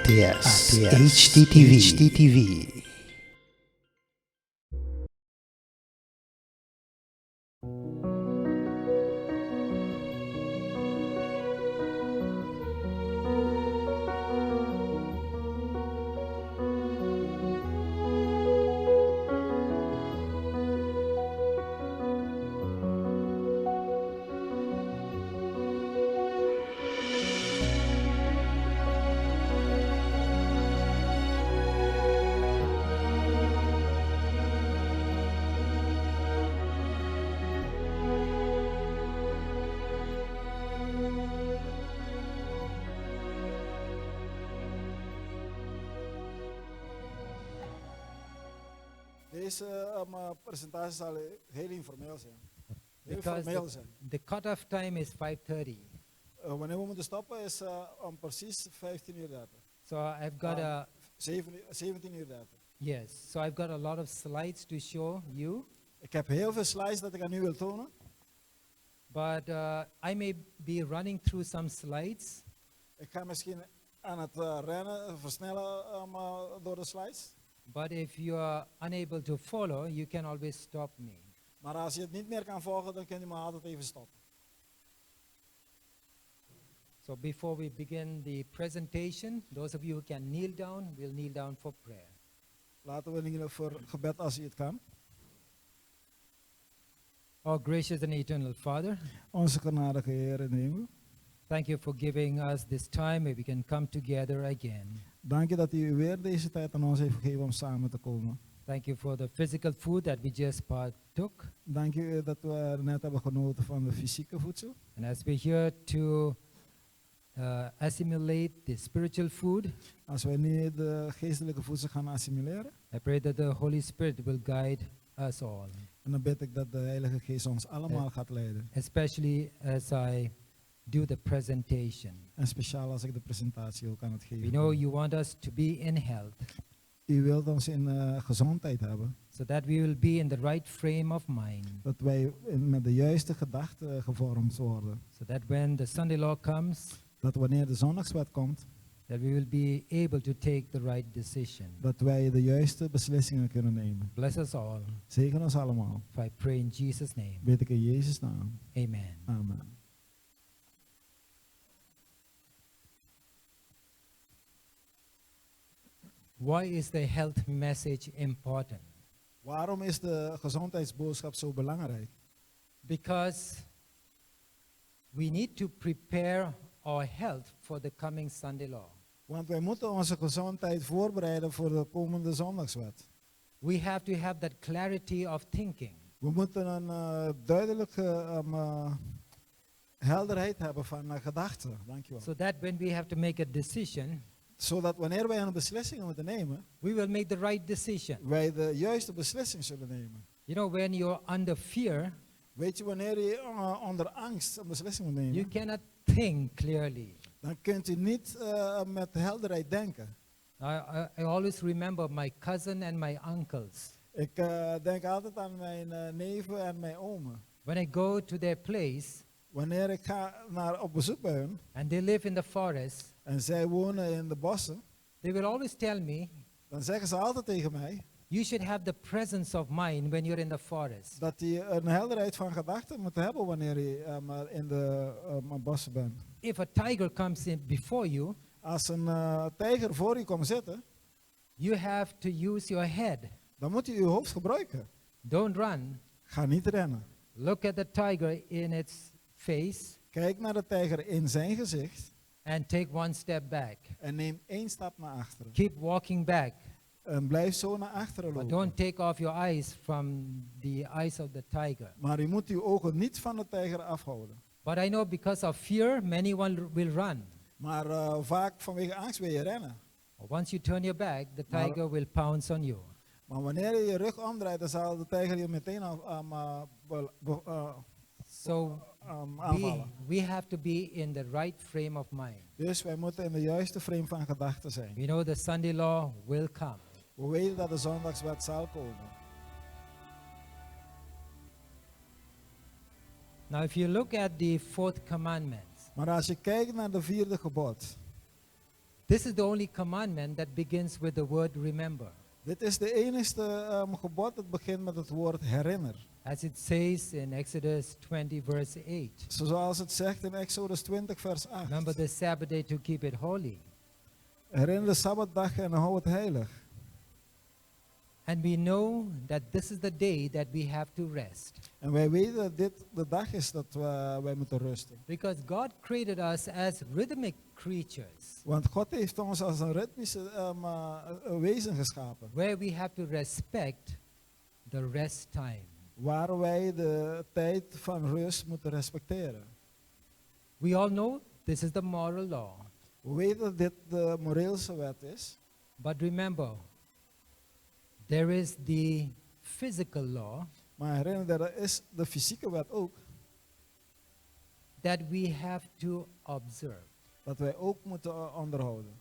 ATS HDTV. Deze presentatie zal heel informeel zijn. Heel Because formeel zijn. the cutoff time is 5:30. Wanneer we moeten stoppen is om precies 15 uur 30. So I've got 17 uur 30. yes. So I've got a lot of slides to show you, Ik heb heel veel slides dat ik aan u wil tonen. but I may be running through some slides. Ik ga misschien aan het rennen, versnellen door de slides. But if you are unable to follow, you can always stop me. Maar als je het niet meer kan volgen, dan kun je me altijd even stoppen. So before we begin the presentation, those of you who can kneel down, we'll kneel down for prayer. Laten we knielen voor gebed als u het kan. Our gracious and eternal Father, Onze genadige Heer in de hemel. thank you for giving us this time where we can come together again. Dank je dat u weer deze tijd aan ons heeft gegeven om samen te komen. Thank you for the physical food that we just partook. Dank u dat we net hebben genoten van de fysieke voedsel. And as we're here to assimilate the spiritual food, Als wij nu de geestelijke voedsel gaan assimileren, I pray that the Holy Spirit will guide us all, en dan bid ik dat de Heilige Geest ons allemaal gaat leiden. especially as I do the presentation. En speciaal als ik de presentatie ook aan het We geven know ben. you want us to be in health, U wilt ons in gezondheid hebben. so that we will be in the right frame of mind, Dat wij met de juiste gedachten gevormd worden. so that when the Sunday law comes, Dat wanneer de zondagswet komt, that we will be able to take the right decision. dat wij de juiste beslissingen kunnen nemen. Bless us all. Zegen ons allemaal. If I pray in Jesus' name, Bid ik in Jezus' naam. amen. Amen. Why is the health message important? Waarom is de gezondheidsboodschap zo belangrijk? Because we need to prepare our health for the coming Sunday law. Want wij moeten onze gezondheid voorbereiden voor de komende zondagswet. We have to have that clarity of thinking. We moeten een duidelijke helderheid hebben van gedachten. Dankjewel. So that when we have to make a decision, Zodat wanneer wij een beslissing moeten nemen, we will make the right decision. wij de juiste beslissing zullen nemen. You know, when you're under fear, Weet je, wanneer je onder angst een beslissing moet nemen, you cannot think clearly. dan kunt u niet met helderheid denken. I always remember my cousin and my uncles. Ik denk altijd aan mijn neven en mijn omen. When I go to their place Wanneer ik ga op bezoek bij hun and they live in the forest, en zij wonen in de bossen, they will always tell me, dan zeggen ze altijd tegen mij you should have the presence of mind when you're in the forest. dat je een helderheid van gedachten moet hebben wanneer je in de bossen bent. If a tiger comes in before you, Als een tijger voor je komt zitten, you have to use your head. dan moet je je hoofd gebruiken. Don't run. Ga niet rennen. Look at the tiger in its face Kijk naar de tijger in zijn gezicht and take one step back. en neem 1 stap naar achteren. Keep walking back, En blijf zo naar achteren but lopen. don't take off your eyes from the eyes of the tiger. Maar je moet je ogen niet van de tijger afhouden. But I know because of fear, many will run. Maar vaak vanwege angst wil je rennen. Once you turn your back, the Maar- tiger will pounce on you. Maar wanneer je je rug omdraait, dan zal de tijger je meteen So aanvallen. we have to be in the right frame of mind. Dus wij moeten in de juiste frame van gedachten zijn. We know the Sunday law will come. We weten dat de zondagswet zal komen. Now, if you look at the fourth commandment, Maar als je kijkt naar de 4e gebod, This is the only commandment that begins with the word remember. Dit is de enigste gebod dat begint met het woord herinner. As it says in Exodus 20, verse 8. Zoals het zegt in Exodus 20, vers 8. Remember the Sabbath day to keep it holy. Herinner de Sabbatdag en hou het heilig. And we know that this is the day that we have to rest. En wij weten dat dit de dag is dat wij moeten rusten. Because God created us as rhythmic creatures. Want God heeft ons als een ritmische wezen geschapen. Where we have to respect the rest time. Waar wij de tijd van rust moeten respecteren. We all know this is the moral law. We weten dat dit de moreelse wet is. But remember, there is the physical law Maar herinner, er is de fysieke wet ook. that we have to observe. Dat wij ook moeten onderhouden.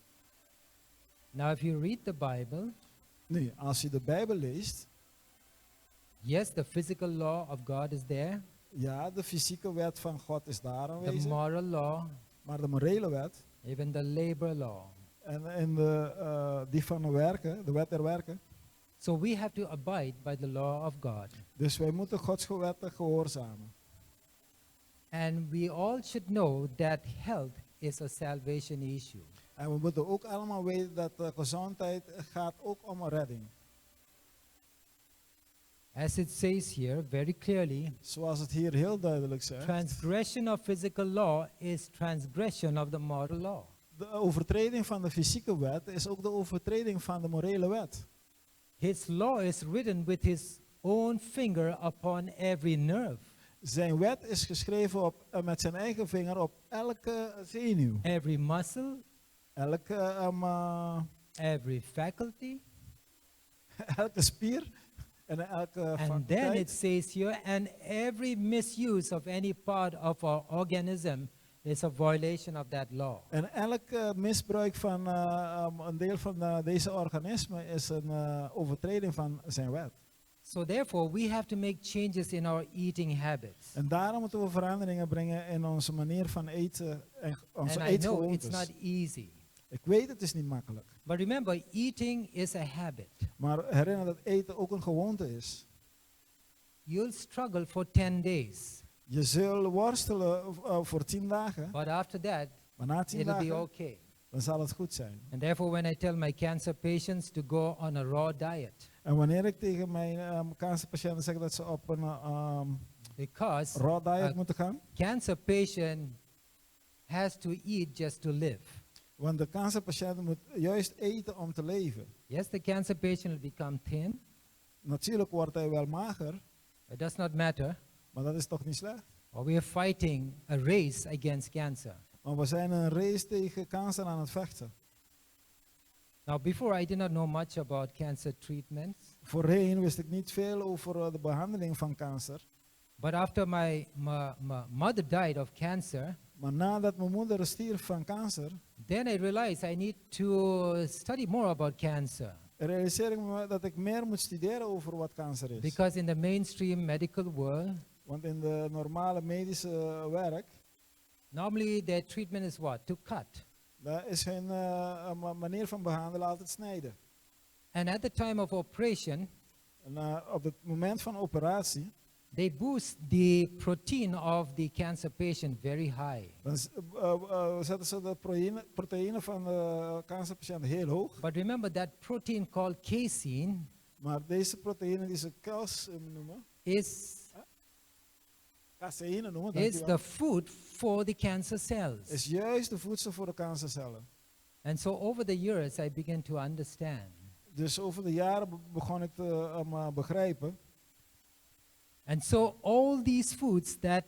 Now, if you read the Bible, Nu, als je de Bijbel leest. yes, the physical law of God is there. Ja, de fysieke wet van God is daar The aanwezig. moral law, Maar de morele wet. even the labor law. En die van de werken, de wet der werken. So we have to abide by the law of God. Dus wij moeten Gods wetten gehoorzamen. And we all should know that health is a salvation issue. En we moeten ook allemaal weten dat gezondheid gaat ook om een redding. As it says here very clearly, Zoals het hier heel duidelijk zegt. transgression of physical law is transgression of the moral law. De overtreding van de fysieke wet is ook de overtreding van de morele wet. His law is written with his own finger upon every nerve, Zijn wet is geschreven met zijn eigen vinger op elke zenuw. every muscle, Elke, every faculty. elke spier en elke And then it faculteit. says here, and every misuse of any part of our organism is a violation of that law. En elk misbruik van een deel van deze organisme is een overtreding van zijn wet. So therefore, we have to make changes in our eating habits. En daarom moeten we veranderingen brengen in onze manier van eten en onze And I know it's eetgewoontes. not easy. Ik weet het is niet makkelijk. But remember, eating is a habit. Maar herinner dat eten ook een gewoonte is. You'll struggle for 10 days. Je zult worstelen voor 10 dagen. But after that, Maar na 10 it'll be dagen, okay. dan zal het goed zijn. And therefore, when I tell my cancer patients to go on a raw diet, En wanneer ik tegen mijn kankerpatiënten zeg dat ze op een because raw diet a moeten gaan. cancer patient has to eat just to live. Want de kankerpatiënt moet juist eten om te leven. Yes, the cancer patient will become thin. Natuurlijk wordt hij wel mager, It does not matter. maar dat is toch niet slecht. Or we are fighting a race against cancer. Maar we zijn een race tegen kanker aan het vechten. Now, before I did not know much about cancer treatments, Voorheen wist ik niet veel over de behandeling van kanker. but after my mother died of cancer, Maar nadat mijn moeder stierf van kanker, then I realized I need to study more about cancer. realiseer ik me dat ik meer moet studeren over wat kanker is. Because in the mainstream medical world, Want in de normale medische werk, normally their treatment is what? To cut. daar is hun manier van behandelen altijd snijden. And at the time of operation, En op het moment van operatie, they boost the protein of the cancer patient very high. dan zetten ze de proteïne van de kankerpatiënt heel hoog. But remember that protein called casein Maar deze proteïne die ze caseïne noemen, is caseïne noemen, is dankjewel, the food for the cancer cells. is juist de voedsel voor de kankercellen. And so over the years, I began to understand. Dus over de jaren begon ik te begrijpen. And so all these foods that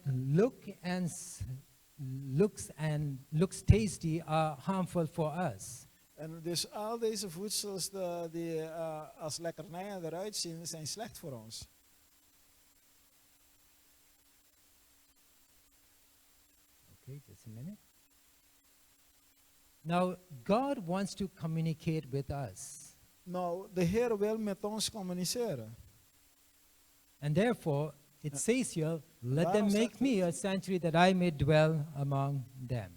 looks tasty are harmful for us. En dus al deze voedsels die als lekkernijen eruit zien, zijn slecht voor ons. Okay, just a minute. Now, God wants to communicate with us. Nou, de Heer wil met ons communiceren. And therefore, it says here, let them Daarom make zegt me a sanctuary that I may dwell among them.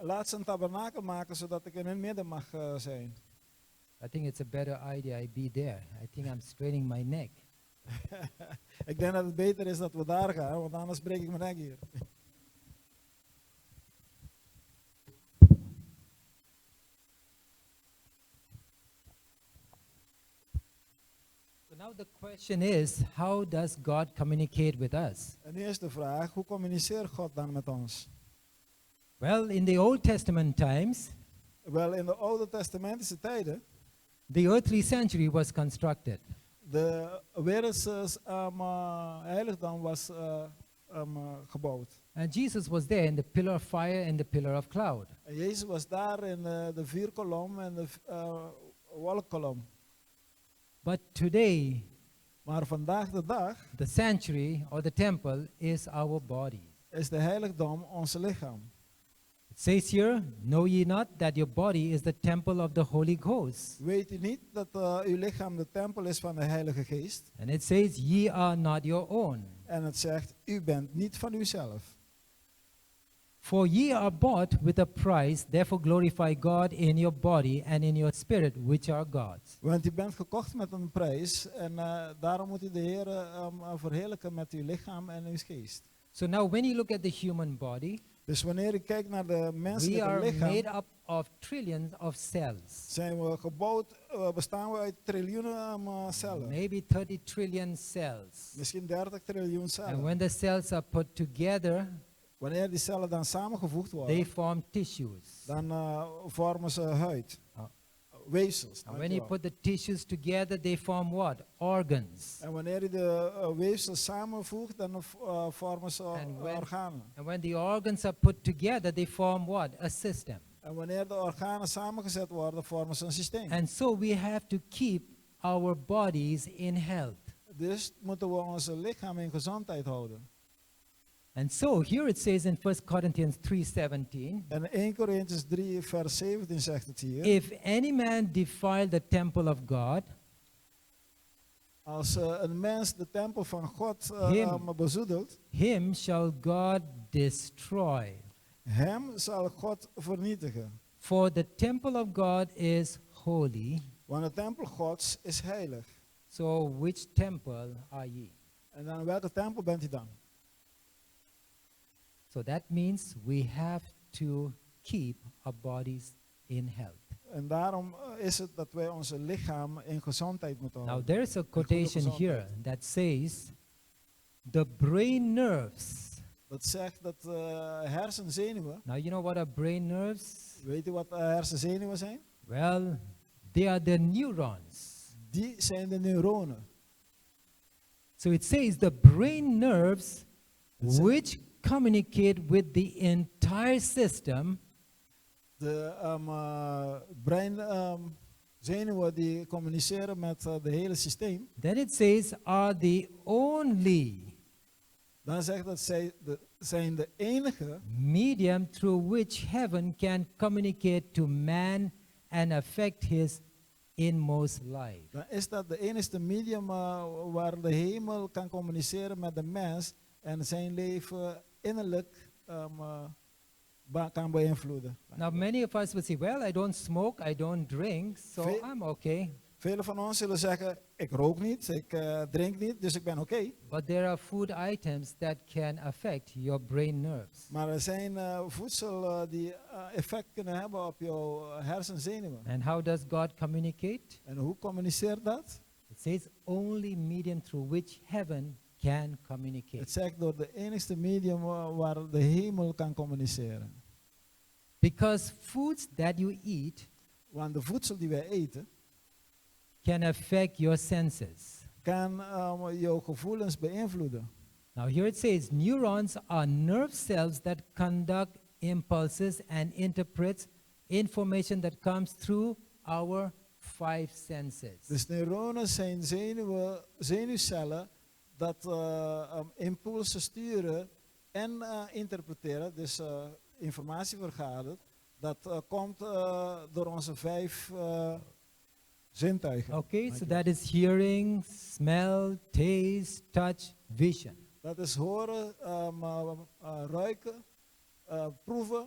Laat ze een tabernakel maken zodat ik in hun midden mag zijn. I think it's a better idea I be there. I think I'm straining my neck. Ik denk dat het beter is dat we daar gaan, want anders breek ik mijn nek hier. So now the question is, how does God communicate with us? En nu is de vraag, hoe communiceert God dan met ons? Well, in the Old Testament times, Wel, in de Oude Testamentische tijden, the earthly sanctuary was constructed. de wereldse heiligdom was gebouwd. And Jesus was there in the pillar of fire and the pillar of cloud. En Jezus was daar in de vuurkolom en de wolkkolom. But today, Maar vandaag de dag the sanctuary or the temple is our body. is de heiligdom ons lichaam. It says here, know ye not that your body is the temple of the Holy Ghost? Weet u niet dat uw lichaam de tempel is van de Heilige Geest? And it says, ye are not your own. En het zegt, u bent niet van uzelf. For ye are bought with a price, therefore glorify God in your body and in your spirit, which are God's. Want u bent gekocht met een prijs en daarom moet u de Heer verheerlijken met uw lichaam en uw geest. So now when you look at the human body, Dus wanneer u kijkt naar de we menselijke are lichaam, made up of trillions of cells. zijn we gebouwd, bestaan we uit triljoenen cellen. Maybe 30 trillion cells. Misschien 30 triljoen And cellen. when the cells are put together, Wanneer die cellen dan samengevoegd they worden, form tissues. dan vormen ze huid. Oh. Weefsels. And when you dankjewel. put the tissues together, they form what? Organs. En wanneer je de weefsels samenvoegt, dan vormen ze And when- organen. And when the organs are put together, they form what? A system. En wanneer de organen samengezet worden, vormen ze een systeem. And so we have to keep our bodies in health. Dus moeten we onze lichaam in gezondheid houden. And so here it says in 1 Corinthians 3:17, En 1 Corinthians 3 vers 17 zegt het hier. if any man defile the temple of God, Als een mens de tempel van God bezoedelt, him shall God destroy. hem zal God vernietigen. For the temple of God is holy. Want de tempel Gods is heilig. So which temple are ye? En dan welke tempel bent u dan? So that means we have to keep our bodies in health. En daarom is het dat wij onze lichaam in gezondheid moeten Now houden. there's a quotation here that says, the brain nerves. Dat zegt dat hersenzenuwen, Now you know what are brain nerves? weet u wat hersenzenuwen zijn? Well, they are the neurons. Die zijn de neuronen. So it says the brain nerves That's it. which communicate with the entire system De breinzenuwen die communiceren met het hele systeem. then it says are the only Dan zegt dat zij zijn de enige medium through which heaven can communicate to man and affect his inmost life. dan is dat de enige medium waar de hemel kan communiceren met de mens en zijn leven innerlijk kan beïnvloeden. Now many of us would say, well, I don't smoke, I don't drink, so Ve- I'm okay. Velen van ons zullen zeggen, ik rook niet, ik drink niet, dus ik ben oké. But there are food items that can affect your brain nerves. Maar er zijn voedsel die effect kunnen hebben op jouw hersenzenuwen. And how does God communicate? En hoe communiceert dat? It says only medium through which heaven can communicate. Het zegt door de enigste medium waar de hemel kan communiceren. Because foods that you eat Want de voedsel die wij eten, can affect your senses. kan jouw gevoelens beïnvloeden. Now here it says neurons are nerve cells that conduct impulses and interprets information that comes through our five senses. Dus neuronen zijn zenuwcellen dat impulsen sturen en interpreteren, dus informatie vergadert. Dat komt door onze vijf zintuigen. Okay, so that is hearing, smell, taste, touch, vision. Dat is horen, ruiken, proeven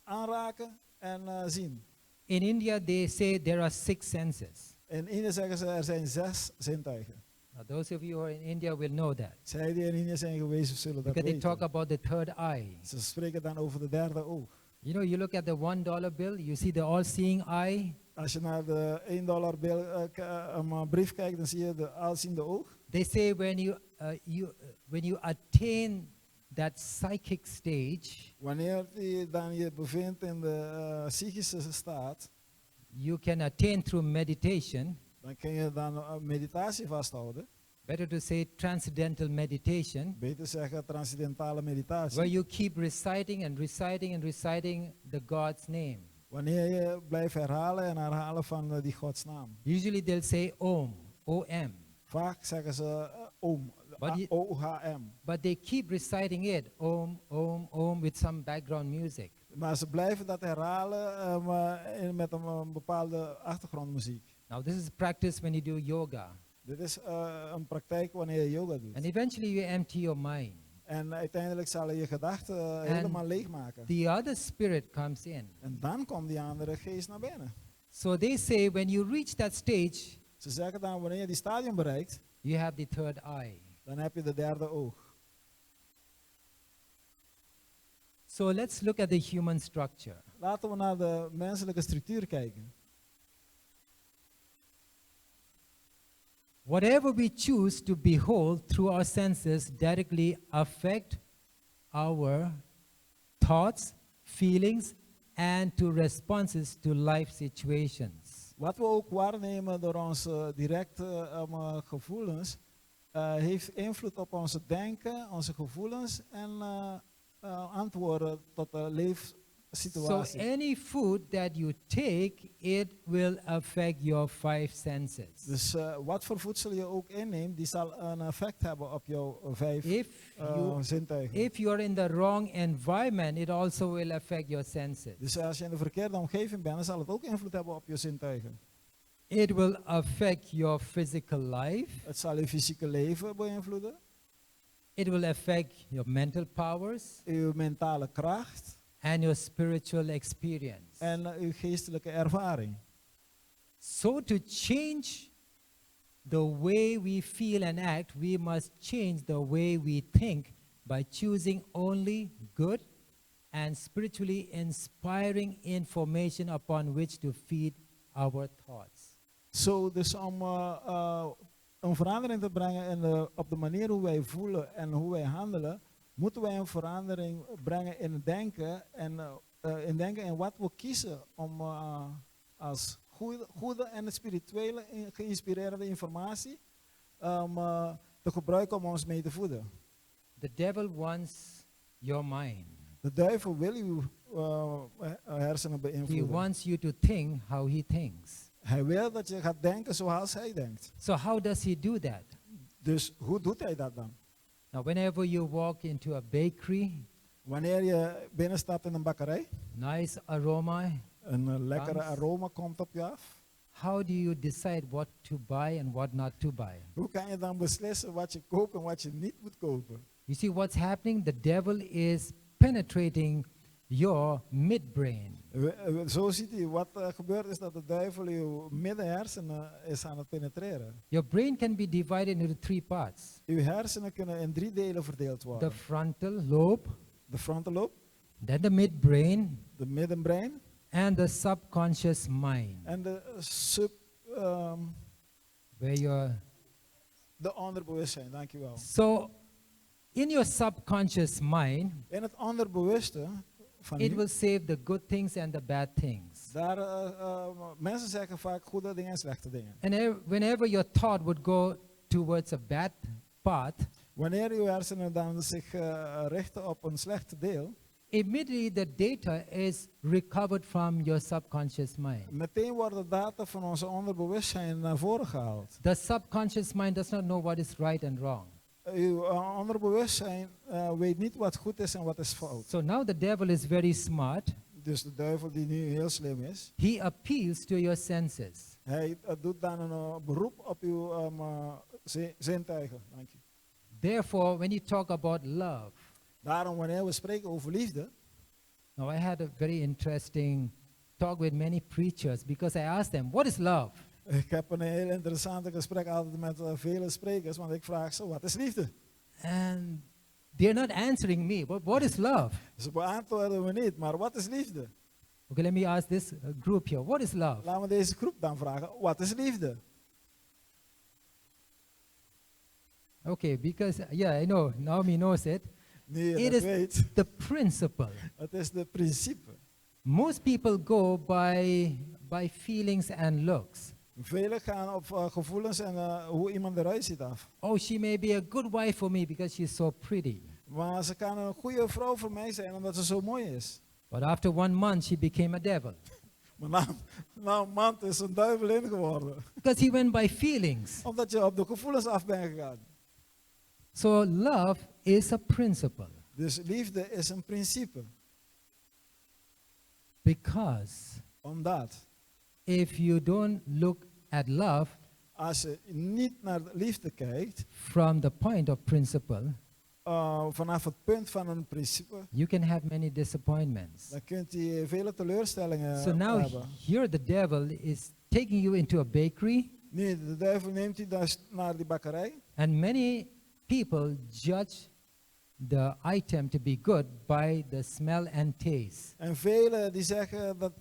aanraken en zien. In India, they say there are 6 senses. In India zeggen ze er zijn 6 zintuigen. Now, those of you who are in India will know that. Zij die in India zijn geweest zullen dat Because they weten. talk about the third eye. Ze spreken dan over de derde oog. You know, you look at the $1 bill, you see the all-seeing eye. Als je naar de $1 brief kijkt, dan zie je de alziende oog. They say when you attain that psychic stage, Wanneer je dan je bevindt in de psychische staat, you can attain through meditation. dan kun je dan meditatie vasthouden. Better to say transcendental meditation, Beter zeggen transcendentale meditatie. where you keep reciting and reciting and reciting the God's name. Wanneer je blijft herhalen en herhalen van die godsnaam. Usually they'll say Om, O-M. Vaak zeggen ze om, But O-H-M. But they keep reciting it, Om, Om, Om, with some background music. Maar ze blijven dat herhalen met een bepaalde achtergrondmuziek. Now this is practice when you do yoga. Dit is een praktijk wanneer je yoga doet. And eventually you empty your mind. En uiteindelijk zal je je gedachten helemaal leegmaken. The other spirit comes in. En dan komt die andere geest naar binnen. So they say when you reach that stage, Ze zeggen dan, wanneer je die stadium bereikt, you have the third eye. dan heb je de derde oog. So let's look at the human structure. Laten we naar de menselijke structuur kijken. Whatever we choose to behold through our senses directly affect our thoughts, feelings, and to responses to life situations. Wat we ook waarnemen door onze directe gevoelens, heeft invloed op onze denken, onze gevoelens en antwoorden tot de So leefsituatie. any food that you take, it will affect your 5 senses. Dus wat voor voedsel je ook inneemt, die zal een effect hebben op jouw 5 zintuigen. If you are in the wrong environment, it also will affect your senses. Dus als je in de verkeerde omgeving bent, dan zal het ook invloed hebben op je zintuigen. It will affect your physical life. Het zal je fysieke leven beïnvloeden, It will affect your mental powers je mentale kracht and your spiritual experience. en je geestelijke ervaring. So to change the way we feel and act, we must change the way we think by choosing only good and spiritually inspiring information upon which to feed our thoughts. Dus om een verandering te brengen op de manier hoe wij voelen en hoe wij handelen, moeten wij een verandering brengen in het denken en wat we kiezen om als goede en spirituele geïnspireerde informatie te gebruiken om ons mee te voeden. The devil wants your mind. De duivel wil uw hersenen He beïnvloeden. wants you to think how he thinks. Hij wil dat je gaat denken zoals hij denkt. So how does he do that? Dus hoe doet hij dat dan? Now, whenever you walk into a bakery, Wanneer je binnenstapt in een bakkerij, nice aroma, een lekkere Dans. aroma komt op je af. how do you decide what to buy and what not to buy? Hoe kan je dan beslissen wat je koopt en wat je niet moet kopen? You see what's happening? The devil is penetrating your midbrain. Zo ziet hij, wat gebeurt is dat de duivel je middenhersenen is aan het penetreren. Your brain can be divided into 3 parts. Uw hersenen kunnen in 3 delen verdeeld worden. The frontal lobe, De frontal lobe, then the midbrain, de middenbrein and the subconscious mind, en de where you're... de onderbewustzijn, dankjewel. So, in your subconscious mind, In het onderbewuste van it u, will save the good things and the bad things. daar mensen zeggen vaak goede dingen en slechte dingen. And whenever your thought would go towards a bad path, Wanneer uw hersenen dan zich richten op een slecht deel, immediately the data is recovered from your subconscious mind. meteen worden data van onze onderbewustzijn naar voren gehaald. The subconscious mind does not know what is right and wrong. Uw onderbewustzijn weet niet wat goed is en wat is fout. So now the devil is very smart. Dus de duivel die nu heel slim is, He appeals to your senses. hij doet dan een beroep op uw zintuigen. Dank je. Therefore, when you talk about love, Daarom wanneer we spreken over liefde, Now, I had a very interesting talk with many preachers because I asked them, what is love? Ik heb een heel interessante gesprek altijd met vele sprekers, want ik vraag ze, wat is liefde? And they're not answering me. But what is love? Ze beantwoorden me niet, maar wat is liefde? Okay, let me ask this group here. What is love? Laten we deze groep dan vragen, wat is liefde? Okay, because, I know, Naomi knows it. Nee, It dat is weet. the principle. Het is de principe. Most people go by feelings and looks. Velen gaan op gevoelens en hoe iemand eruit ziet af. Oh, she may be a good wife for me because she's so pretty. Maar ze kan een goede vrouw voor mij zijn omdat ze zo mooi is. But after 1 month, she became a devil. Maar na een maand is een duivel in geworden. Because he went by feelings. Omdat je op de gevoelens af bent gegaan. So love is a principle. Dus liefde is een principe. Because Omdat if you don't look at love als je niet naar de liefde kijkt, from the point of principle, vanaf het punt van een principe, you can have many disappointments. dan kunt je vele teleurstellingen So now hebben. here the devil is taking you into a bakery, Nee, de duivel neemt je dus naar die bakkerij. and many people judge the item to be good by the smell and taste. En velen die zeggen dat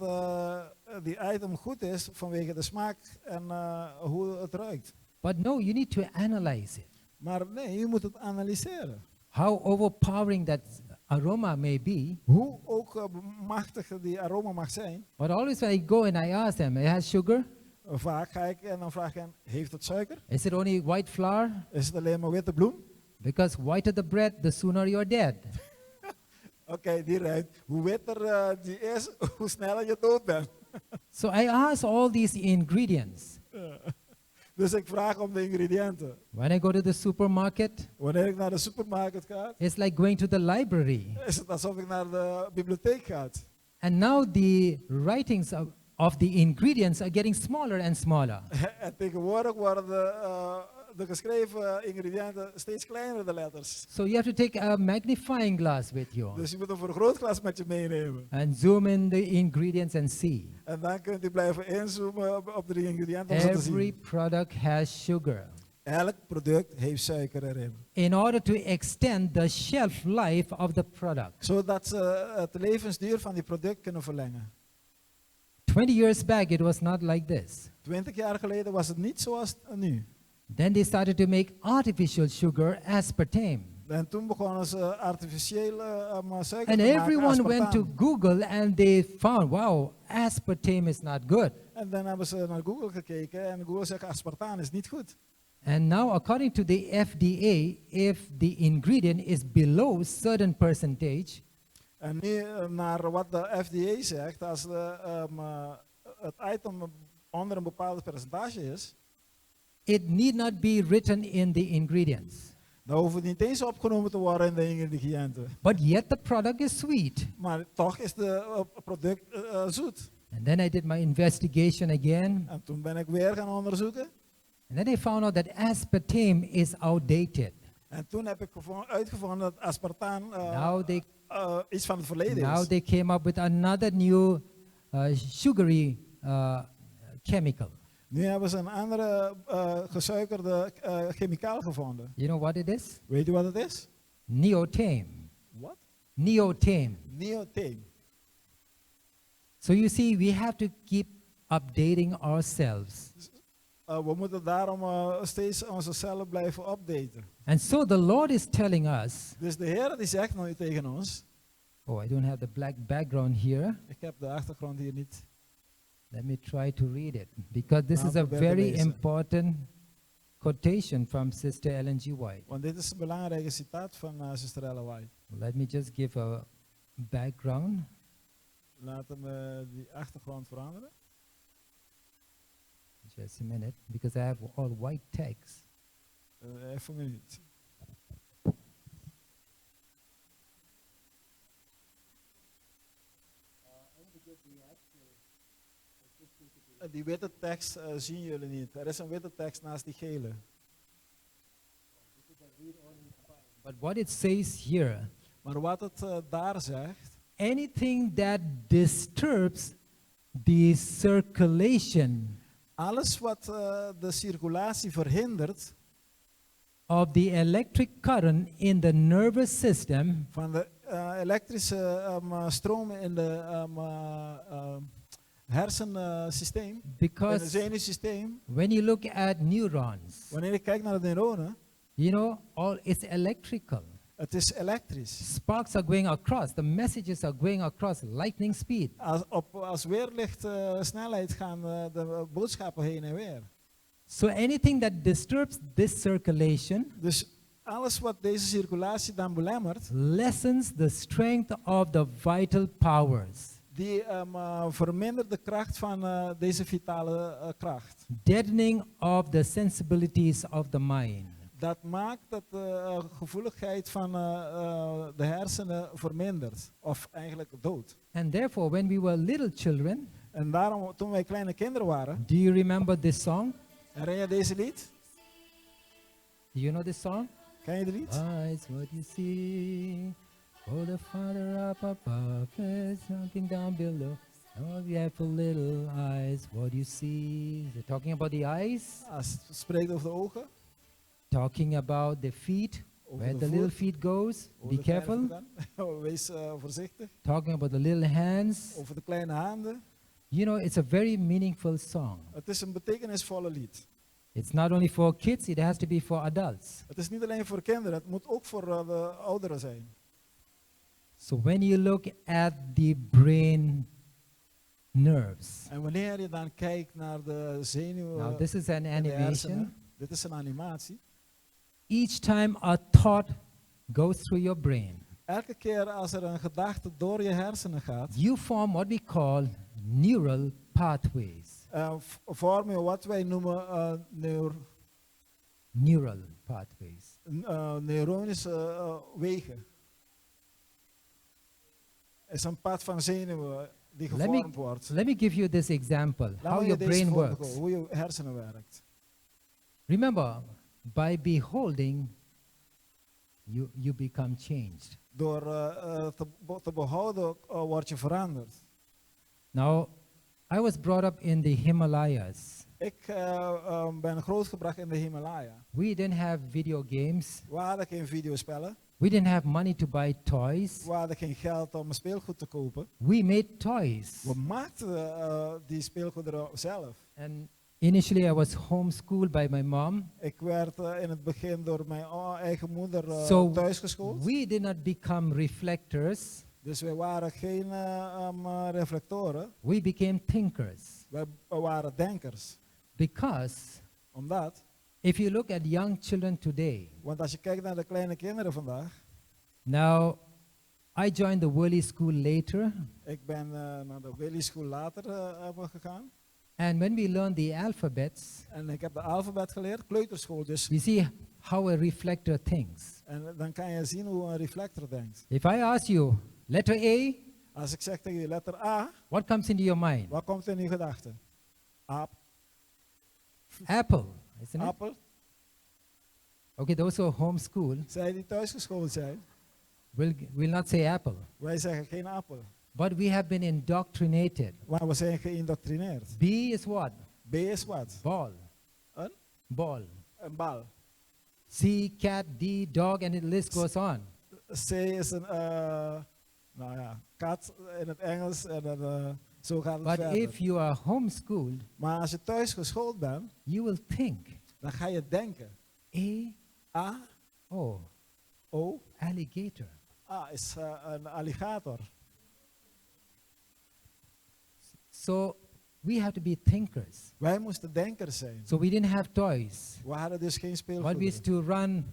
die item goed is vanwege de smaak en hoe het ruikt. But no, you need to analyze it. Maar nee, je moet het analyseren. How overpowering that aroma may be. Hoe ook machtig die aroma mag zijn. But always when I go and I ask them, it has sugar? Vaak ga ik en dan vraag ik hen, heeft het suiker? Is it only white flour? Is het alleen maar witte bloem? Because whiter the bread, the sooner you're dead. Oké, die ruikt. Hoe witter die is, hoe sneller je dood bent. So I ask all these ingredients. Dus ik vraag om de ingrediënten. When I go to the supermarket, Wanneer ik naar de supermarkt ga, it's like going to the library. is het alsof ik naar de bibliotheek ga. And now the writings of the ingredients are getting smaller and smaller. En tegenwoordig worden de geschreven ingrediënten steeds kleiner, de letters. So you have to take a magnifying glass with you Dus je moet een vergrootglas met je meenemen. and zoom in the ingredients and see. En dan kunt u blijven inzoomen op de ingrediënten om ze te Every zien. product has sugar. Elk product heeft suiker erin. In order to extend the shelf life of the product. Zodat ze het levensduur van die product kunnen verlengen. 20 years back, it was not like this. 20 jaar geleden was het niet zoals nu. Then they started to make artificial sugar, aspartame. En toen begonnen ze artificiële suiker And te maken, everyone went to aspartaan. Google and they found, wow, aspartame is not good. En dan hebben ze naar Google gekeken en Google zegt aspartaan is niet goed. And now, according to the FDA, if the ingredient is below certain percentage, En nu naar wat de FDA zegt, als het item onder een bepaald percentage is, it need not be written in the ingredients. dan hoeft het niet eens opgenomen te worden in de ingrediënten. But yet the product is sweet. Maar toch is het product zoet. And then I did my investigation again, En toen ben ik weer gaan onderzoeken. and then I found out that aspartame is outdated. En toen heb ik uitgevonden dat aspartaan Now they iets van het verleden Now is. they came up with another new sugary chemical. Nu hebben ze een andere gesuikerde chemicaal gevonden. You know what it is? Weet je wat het is? Neotame. Wat? Neotame. Neotame. So you see, we have to keep updating ourselves. We moeten daarom steeds onze cellen blijven updaten. And so the Lord is telling us, Dus de Heer die zegt nu tegen ons, oh, I don't have the black background here. ik heb de achtergrond hier niet. Let me try to read it, because this Nou, is a probeer te very lezen. important quotation from Sister Ellen G. White. Want dit is een belangrijke citaat van Sister Ellen White. Let me just give a background. Laten we die achtergrond veranderen. Just a minute, because I have all white text. Even een minuut. Die witte tekst zien jullie niet. Er is een witte tekst naast die gele. But what it says here, Maar wat het daar zegt, anything that disturbs the circulation Alles wat de circulatie verhindert of the electric current in the nervous system van de elektrische stromen in de hersensysteem, in het because zenuwsysteem. when you look at neurons, Wanneer je kijkt naar de neuronen, you know, it's electrical. het is elektrisch. Sparks are going across, the messages are going across lightning speed. Als weerlicht snelheid gaan de boodschappen heen en weer. So anything that disturbs this circulation Dus alles wat deze circulatie dan belemmert, lessens the strength of the vital powers, die vermindert de kracht van deze vitale kracht. deadening of the sensibilities of the mind. Dat maakt dat de gevoeligheid van de hersenen vermindert, of eigenlijk dood. And therefore, when we were little children, En daarom, toen wij kleine kinderen waren, do you remember this song? herinner je deze lied? Do you know this song? Ken je het lied? Eyes, what you see. Oh, the Father up above is looking down below. Oh, you have little eyes, what you see. Is it talking about the eyes? Als het spreekt over de ogen, Talking about the feet, over where de the little voet, feet goes. over Be de kleine careful. voeten. Wees voorzichtig. Talking about the little hands. Over de kleine handen. You know, it's a very meaningful song. Het is een betekenisvolle lied. It's not only for kids, it has to be for adults. Het is niet alleen voor kinderen, het moet ook voor de ouderen zijn. So when you look at the brain nerves, En wanneer je dan kijkt naar de zenuwen now this is an en de animation. hersenen, dit is een animatie. Each time a thought goes through your brain, Elke keer als er een gedachte door je hersenen gaat, you form what we call neural pathways. vorm je wat wij noemen Neural pathways. neuronische wegen. Het is een pad van zenuwen die gevormd wordt. Let me give you this example, Laat how me je your deze brain voorbeeld works. geven, hoe je hersenen werkt. Remember, by beholding, you become changed. Door te behouden word je veranderd. Now, I was brought up in the Himalayas. Ik ben grootgebracht in de Himalaya. We didn't have video games. We hadden geen videospellen. We didn't have money to buy toys. We hadden geen geld om speelgoed te kopen. We made toys. We maakten die speelgoederen zelf. And initially I was homeschooled by my mom. Ik werd in het begin door mijn eigen moeder So thuisgeschoold. we did not become reflectors. Dus wij waren geen reflectoren. We became thinkers. We waren denkers. Because Omdat, if you look at young children today, want als je kijkt naar de kleine kinderen vandaag. now I joined the Worley School later. Ik ben naar de Willy School later gegaan. And when we learned the alphabets, En ik heb de alfabet geleerd, kleuterschool dus. you see how a reflector thinks. En dan kan je zien hoe een reflector denkt. If I ask you, letter A, Als ik zeg tegen je letter A, what comes into your mind? wat komt in je gedachten? Apple, isn't it? Appel. Okay, those who are homeschooled Zij die thuisgeschoold zijn, will not say apple. wij zeggen geen appel. But we have been indoctrinated. Maar we zijn geïndoctrineerd. B is what? B is wat? Ball. Een? Ball. Een bal. C, cat, D, dog, and the list goes on. C is een, nou ja, kat in het Engels en dan, zo gaat het But verder. if you are homeschooled, Maar als je thuis geschoold bent, you will think dan ga je denken. A, A, O, O, alligator. A is een alligator. So we have to be thinkers. Wij moesten denkers zijn. So we didn't have toys. We hadden dus geen But we speelgoed. used to run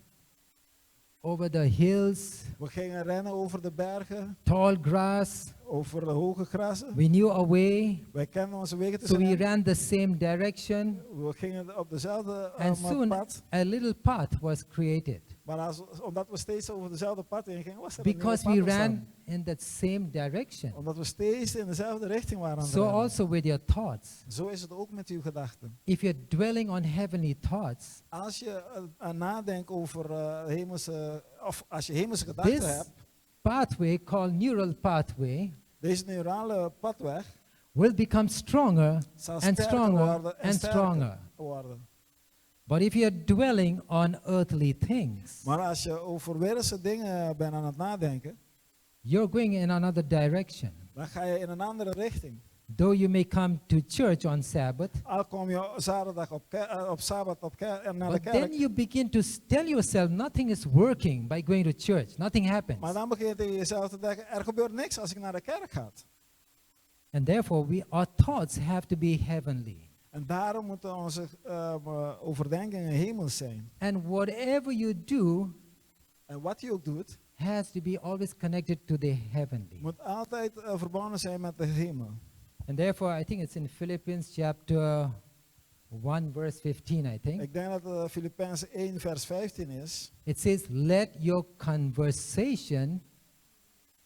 over the hills, We gingen rennen over de bergen, tall grass. over de hoge grassen. We knew our way. Wij kenden onze wegen te So we zijn. ran the same direction. We gingen op dezelfde And soon pad. a little path was created. Maar omdat we steeds over dezelfde pad heen gingen, was er een Because nieuwe we pad ran ontstaan. in that same direction. Omdat we steeds in dezelfde richting waren aan het So rennen. also with your thoughts. Zo is het ook met uw gedachten. If you're dwelling on heavenly thoughts, Als je nadenkt over hemelse, of als je hemelse gedachten this hebt, pathway called neural pathway Deze neurale padweg will become stronger zal and sterker stronger worden en and sterker stronger. worden. But if you're dwelling on earthly things, Maar als je over wereldse dingen bent aan het nadenken, you're going in another direction. dan ga je in een andere richting. Though you may come to church on Sabbath, Al kom je zaterdag op Sabbat naar de but then kerk, you begin to tell yourself nothing is working by going to church. Nothing happens. maar dan begin je tegen jezelf te denken, er gebeurt niks als ik naar de kerk ga. And therefore, our thoughts have to be heavenly. En daarom moeten onze overdenkingen hemels zijn. And whatever you do En wat je ook doet, has to be always connected to the heavenly. moet altijd verbonden zijn met de hemel. And therefore, I think it's in Philippians chapter 1, verse 15, I think. Ik denk dat Filippenzen 1 vers 15 is. It says, let your conversation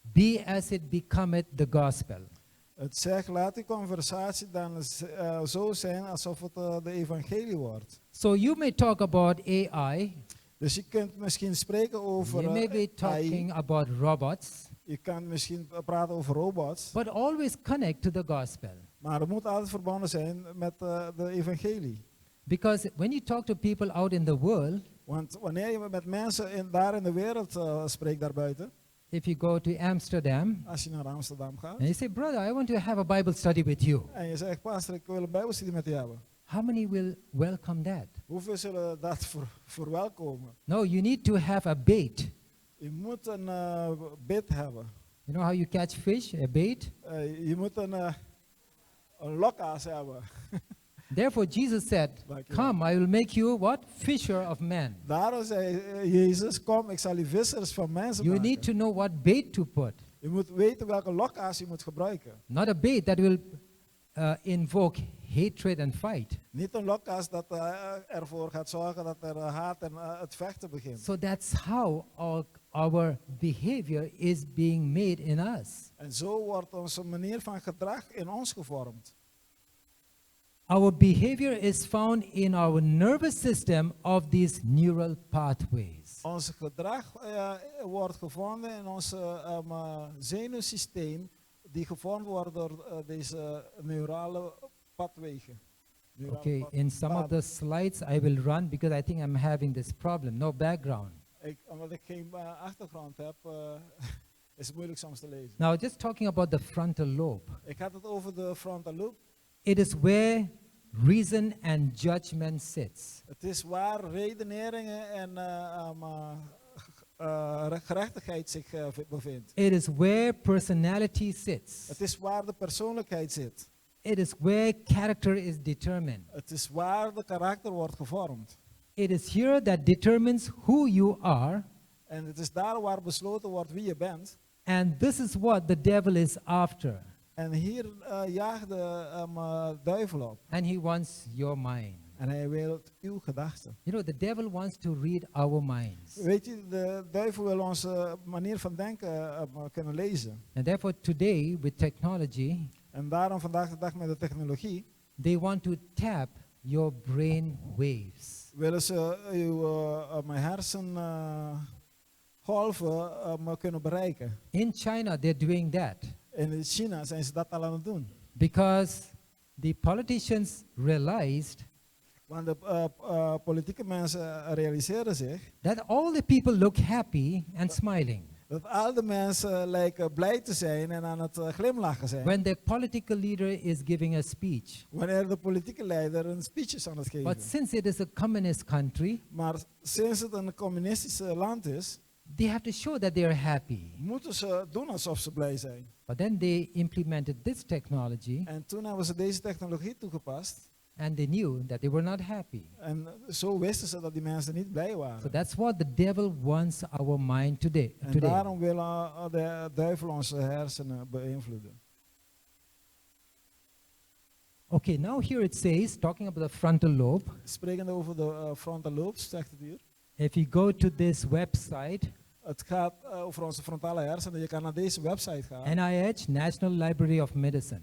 be as it becometh the gospel. Het zegt, laat die conversatie dan zo zijn alsof het de evangelie wordt. So you may talk about AI. Dus je kunt misschien spreken over You may be AI. talking about robots. Je kan misschien praten over robots. But always connect to the gospel. Maar het moet altijd verbonden zijn met de evangelie. Because when you talk to people out in the world, Want wanneer je met mensen daar in de wereld spreekt daarbuiten, if you go to Amsterdam, als je naar Amsterdam gaat, and you say, brother, I want to have a Bible study with you. en je zegt, pastor, ik wil een bijbelstudie met je hebben. How many will welcome that? Hoeveel zullen dat verwelkomen? No, you need to have a bait. Je moet een bit hebben. You know how you catch fish, a bait? Je moet een lokhaas hebben. Therefore, Jesus said, come, I will make you what? Fisher of men. Daarom zei Jezus, kom, ik zal je vissers van mensen You maken. need to know what bait to put. Je moet weten welke lokhaas je moet gebruiken. Not a bait that will invoke hatred and fight. Niet een lokhaas dat ervoor gaat zorgen dat er haat en het vechten begint. So that's how our behavior is being made in us. En zo wordt onze manier van gedrag in ons gevormd. Our behavior is found in our nervous system of these neural pathways. Ons gedrag wordt gevonden in ons zenuwsysteem die gevormd wordt door deze neurale padwegen. Okay, in some of the slides I will run because I think I'm having this problem. No background. Omdat ik geen achtergrond heb, is het moeilijk soms te lezen. Now, just talking about the frontal lobe. Ik had het over de frontal lobe. It is where reason and judgment sits. Het is waar redeneringen en gerechtigheid zich bevindt. It is where personality sits. Het is waar de persoonlijkheid zit. It is where character is determined. Het is waar de karakter wordt gevormd. It is here that determines who you are. En het is daar waar besloten wordt wie je bent. And this is what the devil is after. En hier jaagt de duivel op. And he wants your mind. En hij wil uw gedachten. You know, the devil wants to read our minds. Weet je, de duivel wil onze manier van denken kunnen lezen. And therefore today with technology, En daarom vandaag de dag met de technologie they want to tap your brain waves. willen ze uw hersengolven kunnen bereiken. In China, they're doing that In China zijn ze dat al aan het doen. because the politicians realized Want de politieke mensen realiseren zich that all the people look happy and smiling dat al de mensen lijken blij te zijn en aan het glimlachen zijn. when the political leader is giving a speech. Wanneer de politieke leider een speech is aan het geven. But since it is a communist country, Maar sinds het een communistische land is, they have to show that they are happy. moeten ze doen alsof ze blij zijn. But then they implemented this technology En toen hebben ze deze technologie toegepast. and they knew that they were not happy. En zo wisten ze dat die mensen niet blij So waren. that's what the devil wants our mind today. En daarom wil de duivel onze hersenen beïnvloeden. Okay, now here it says, talking about the frontal lobe, Sprekend over de frontal lobes, zegt het hier. if you go to this website, Het gaat over onze frontale hersenen. Je kan naar deze website gaan. NIH, National Library of Medicine.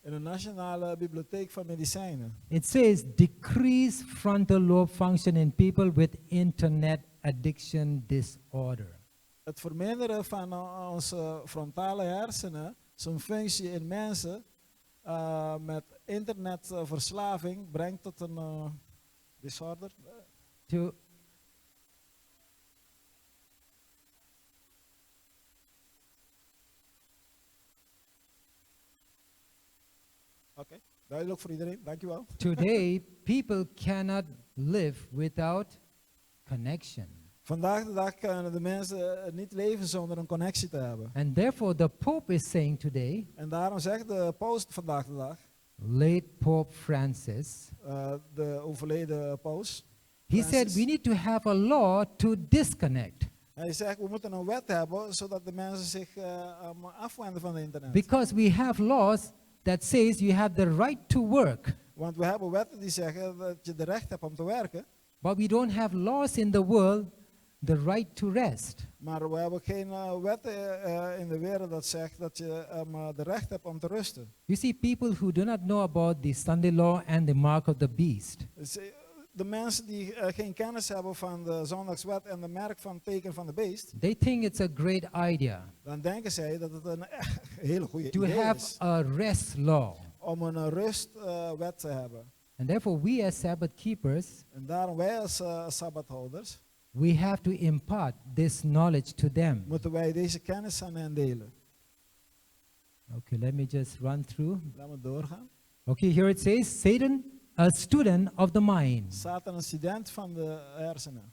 In de Nationale Bibliotheek van Medicijnen. It says, decrease frontal lobe function in people with internet addiction disorder. het verminderen van onze frontale hersenen, zijn functie in mensen met internetverslaving brengt tot een disorder. To Oké, duidelijk voor iedereen, dankjewel. Today, people cannot live without connection. Vandaag de dag kunnen de mensen niet leven zonder een connectie te hebben. And therefore, the Pope is saying today, En daarom zegt de paus vandaag de dag, late Pope Francis, de overleden paus, he Francis, said we need to have a law to disconnect. hij zegt we moeten een wet hebben zodat de mensen zich afwenden van het internet. Because we have laws that says you have the right to work, Want we hebben wetten die zeggen dat je de recht hebt om te werken, but we don't have laws in the world the right to rest. maar we hebben geen wetten in de wereld dat zegt dat je de recht hebt om te rusten. You see, people who do not know about the Sunday law and the mark of the beast, Dus, de mensen die geen kennis hebben van de zondagswet en de merk van het teken van de beest, they think it's a great idea dan denken zij dat het een echt hele goede to idee have is a rest law. om een rustwet te hebben. And therefore, we as Sabbath keepers, En daarom wij als sabbathouders we have to impart this knowledge to them. moeten wij deze kennis aan hen delen. Okay, let me just run through. Laten we doorgaan. Okay, here it says, Satan, a student of the mind. Satan een student van de hersenen.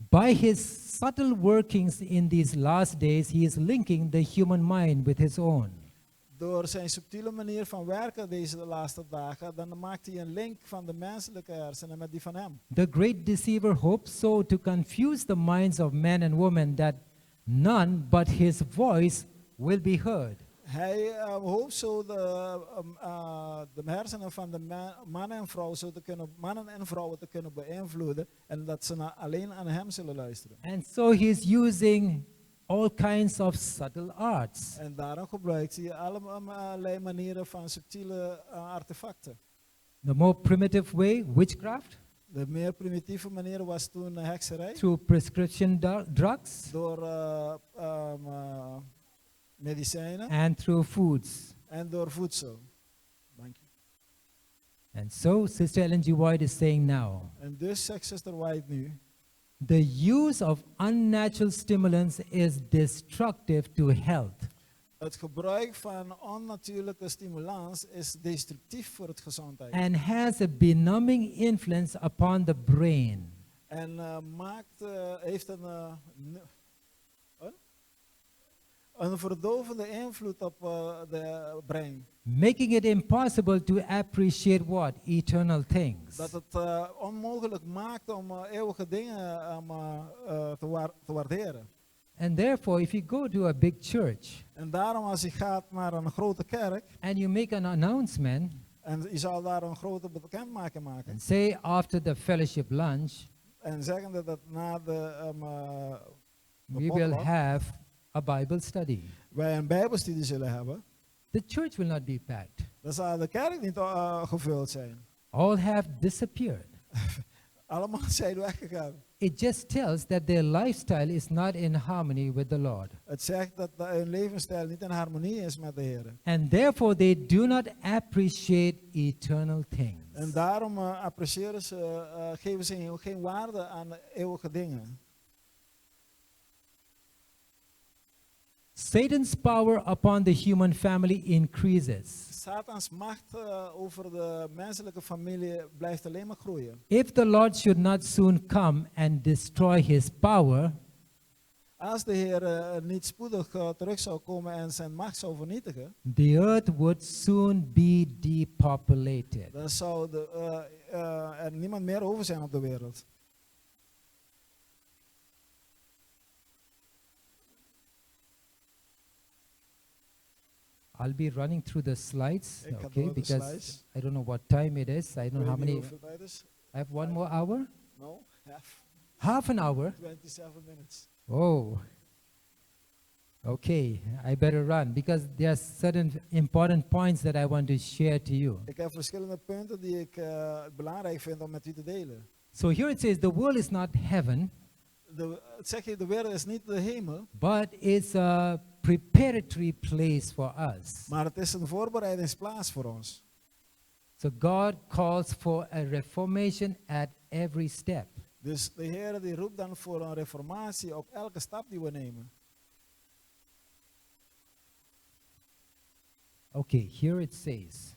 By his subtle workings in these last days, he is linking the human mind with his own. Door zijn subtiele manier van werken deze laatste dagen, dan maakt hij een link van de menselijke hersenen met die van hem. The great deceiver hopes so to confuse the minds of men and women that none but his voice will be heard. Hij hoopt zo de hersenen van de mannen en vrouwen mannen en vrouwen te kunnen beïnvloeden en dat ze alleen aan hem zullen luisteren. And so he is using all kinds of subtle arts. En daarom gebruikt hij allerlei manieren van subtiele artefacten. The more primitive way, witchcraft, De meer primitieve manier was toen hekserij. through prescription drugs, Door medicijnen and through foods. en door voedsel. Dank je. And so Sister Ellen G. White is saying now, En dus zegt Sister White nu, the use of unnatural stimulants is destructive to health. het gebruik van onnatuurlijke stimulans is destructief voor het gezondheid. And has a benumbing influence upon the brain. En heeft een verdovende invloed op de brein. Making it impossible to appreciate what? Eternal things. Dat het onmogelijk maakt om eeuwige dingen te waarderen. And therefore, if you go to a big church En daarom als je gaat naar een grote kerk and you make an announcement en je zal daar een grote bekendmaking maken and say after the fellowship lunch, en zeggen dat na de we will potluck have a Bible study. wij een bijbelstudie zullen hebben, The church will not be packed. dan zal de kerk niet gevuld zijn. All have disappeared. Allemaal zijn weggegaan. It just tells that their lifestyle is not in harmony with the Lord. Het zegt dat hun levensstijl niet in harmonie is met de Heer. And therefore they do not appreciate eternal things. En daarom appreciëren ze, geven ze geen waarde aan eeuwige dingen. Satan's power upon the human family increases. Satans macht over de menselijke familie blijft alleen maar groeien. If the Lord should not soon come and destroy his power, Als de Heer niet spoedig terug zou komen en zijn macht zou vernietigen, the earth would soon be depopulated. dan zou er niemand meer over zijn op de wereld. I'll be running through the slides, Ik ga okay, door de because slides. I don't know what time it is. I don't know how Ik weet niet many. hoeveel tijd is. I have one more hour? No, Half an hour? 27 minutes. Oh. Okay, I better run because there are certain important points that I want to share to you. Ik heb verschillende punten die ik belangrijk vind om met u te delen. So here it says the world is not heaven, het zeg je, de wereld is niet de hemel, but it's a preparatory place for us. maar het is een voorbereidingsplaats voor ons. So God calls for a reformation at every step. Dus de Heer die roept dan voor een reformatie op elke stap die we nemen. Okay, here it says,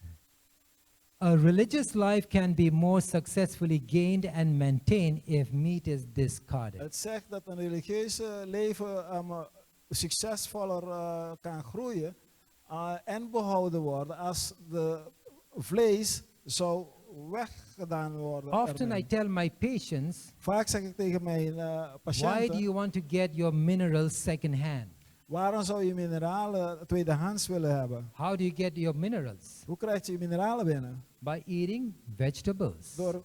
a religious life can be more successfully gained and maintained if meat is discarded. Het zegt dat een religieuze leven succesvoller kan groeien en behouden worden als de vlees zou weggedaan worden. Often I ermee. tell my patients, Vaak zeg ik tegen mijn why do patiënten, you want to get your minerals secondhand? waarom zou je mineralen tweedehands willen hebben? How do you get your minerals? Hoe krijg je mineralen binnen? By eating vegetables. Door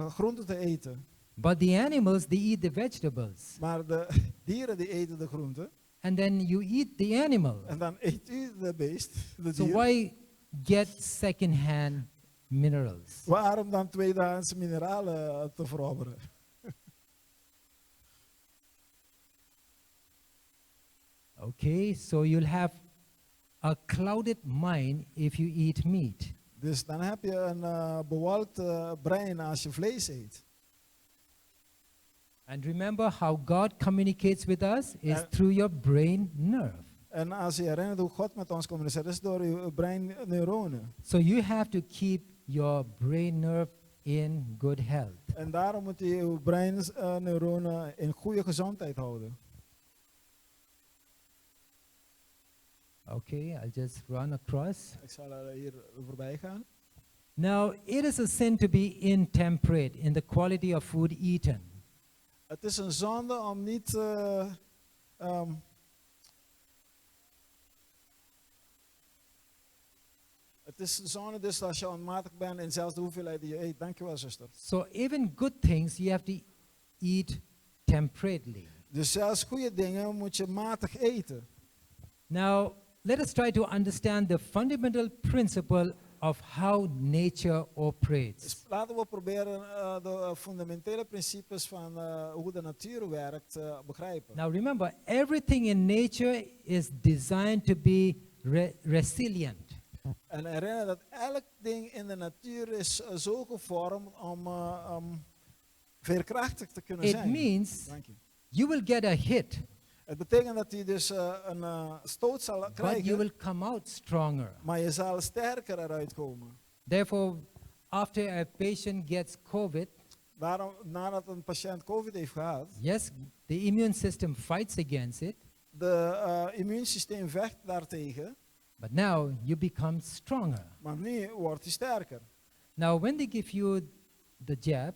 groenten te eten. But the animals, they eat the vegetables. Maar de dieren die eten de groenten. And then you eat the animal. En dan eet u de beest, de So dier. why get second-hand minerals? Waarom dan tweedehands mineralen te veroveren? Okay, so you'll have a clouded mind if you eat meat. Dus dan heb je een bewolkt brein als je vlees eet. And remember how God communicates with us is through your brain nerve. En als je herinnert hoe God met ons communiceert, is door je breinneuronen. So you have to keep your brain nerve in good health. En daarom moet je je breinneuronen in goede gezondheid houden. Okay, I'll just run across. Ik zal er hier voorbij gaan. Now, it is a sin to be intemperate in the quality of food eaten. Het is een zonde om niet het is een zonde dus als je onmatig bent in zelfs de hoeveelheid die je eet. Dankjewel, zuster. So even good things you have to eat temperately. Dus zelfs goede dingen moet je matig eten. Now, let us try to understand the fundamental principle of how nature operates. Dus laten we proberen de fundamentele principes van hoe de natuur werkt begrijpen. Now remember, everything in nature is designed to be resilient. En herinner dat elk ding in de natuur is zo gevormd om veerkrachtig te kunnen It zijn. means Dank je. you will get a hit, Het betekent dat je dus een stoot zal but you krijgen, will come out stronger. maar je zal sterker eruit komen. Therefore, after a patient gets COVID, Daarom, nadat een patiënt COVID heeft gehad, yes, the immune system fights against it, de immuunsysteem vecht daartegen, but now you become stronger. maar nu wordt hij sterker. Now, when they give you the jab,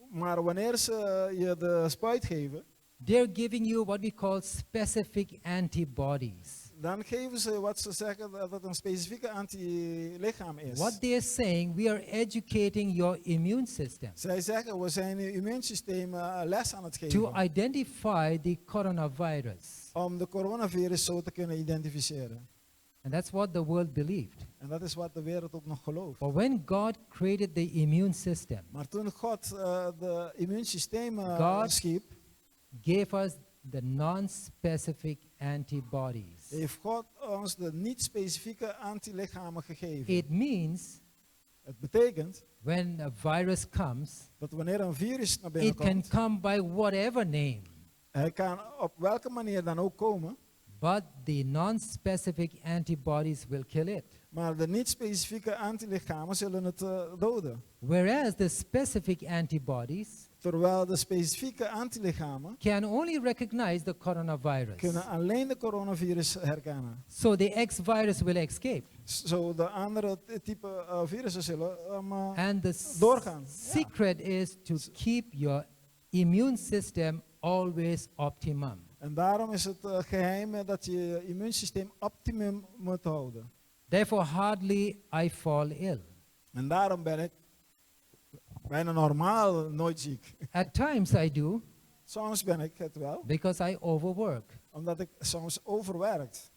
Maar wanneer ze je de spuit geven, they're giving you what we call specific antibodies. dan geven ze wat ze zeggen dat het een specifieke antilichaam is. What they're saying, we are educating your immune system Zij zeggen, we zijn je immuunsysteem les aan het to geven. identify the coronavirus. Om de coronavirus zo te kunnen identificeren. And that's what the world believed. En dat is wat de wereld ook nog gelooft. But when God created the immune system, Maar toen God de immuunsysteem God schiep, gave us the non-specific antibodies. heeft God ons de niet-specifieke antilichamen gegeven. It means Het betekent when a virus comes, dat wanneer een virus naar binnen it can komt, come by whatever name, hij kan op welke manier dan ook komen, but the non-specific antibodies will kill it. maar de niet-specifieke antilichamen zullen het doden. Whereas the specific antibodies Terwijl de specifieke antilichamen can only recognize the coronavirus. kunnen alleen de coronavirus herkennen. So the X virus will escape. Zo de andere type virussen zullen And the doorgaan. secret is to keep your immune system always optimum. En daarom is het geheim dat je je immuunsysteem optimum moet houden. Therefore, hardly I fall ill. En daarom ben ik bijna normaal nooit ziek. At times I do Soms ben ik het wel, because I overwork. omdat ik soms overwerkt.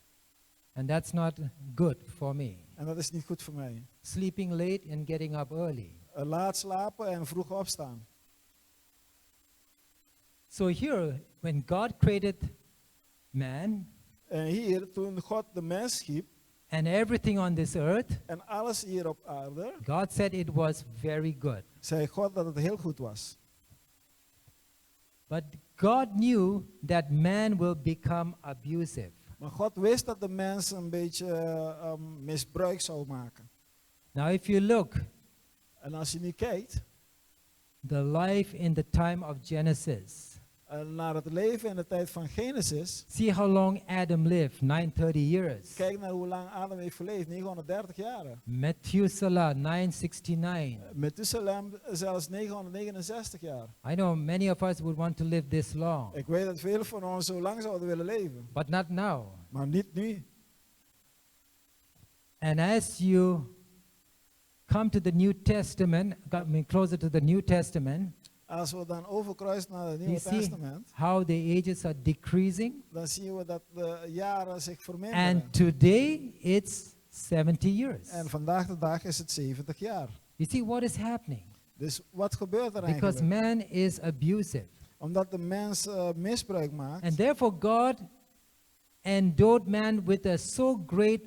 And that's not good for me. En dat is niet goed voor mij. Sleeping late and getting up early. Laat slapen en vroeg opstaan. So here, when God created man En hier, toen God de mens schiep and everything on this earth, en alles hier op aarde, God said it was very good. zei God dat het heel goed was. But God knew that man will become abusive. Maar God wist dat de mens een beetje misbruik zou maken. Now, if you look, En als je nu kijkt the life in the time of Genesis, naar het leven in de tijd van Genesis, see how long Adam lived, 930 years. kijk naar hoe lang Adam heeft geleefd, 930 jaar. Methuselah, 969. Methuselem zelfs 969 jaar. I know many of us would want to live this long, Ik weet dat veel van ons zo lang zouden willen leven, but not now. maar niet nu. And as you come to the New Testament, closer to the New Testament, Als we dan overkruisen naar het you Nieuwe see Testament, how the ages are decreasing. dan zien we dat de jaren zich verminderen. And today it's 70 years. En vandaag de dag is het 70 jaar. You see what is happening? Dus wat gebeurt er Because eigenlijk? man is abusive. Omdat de mens misbruik maakt. And therefore God endowed man with a so great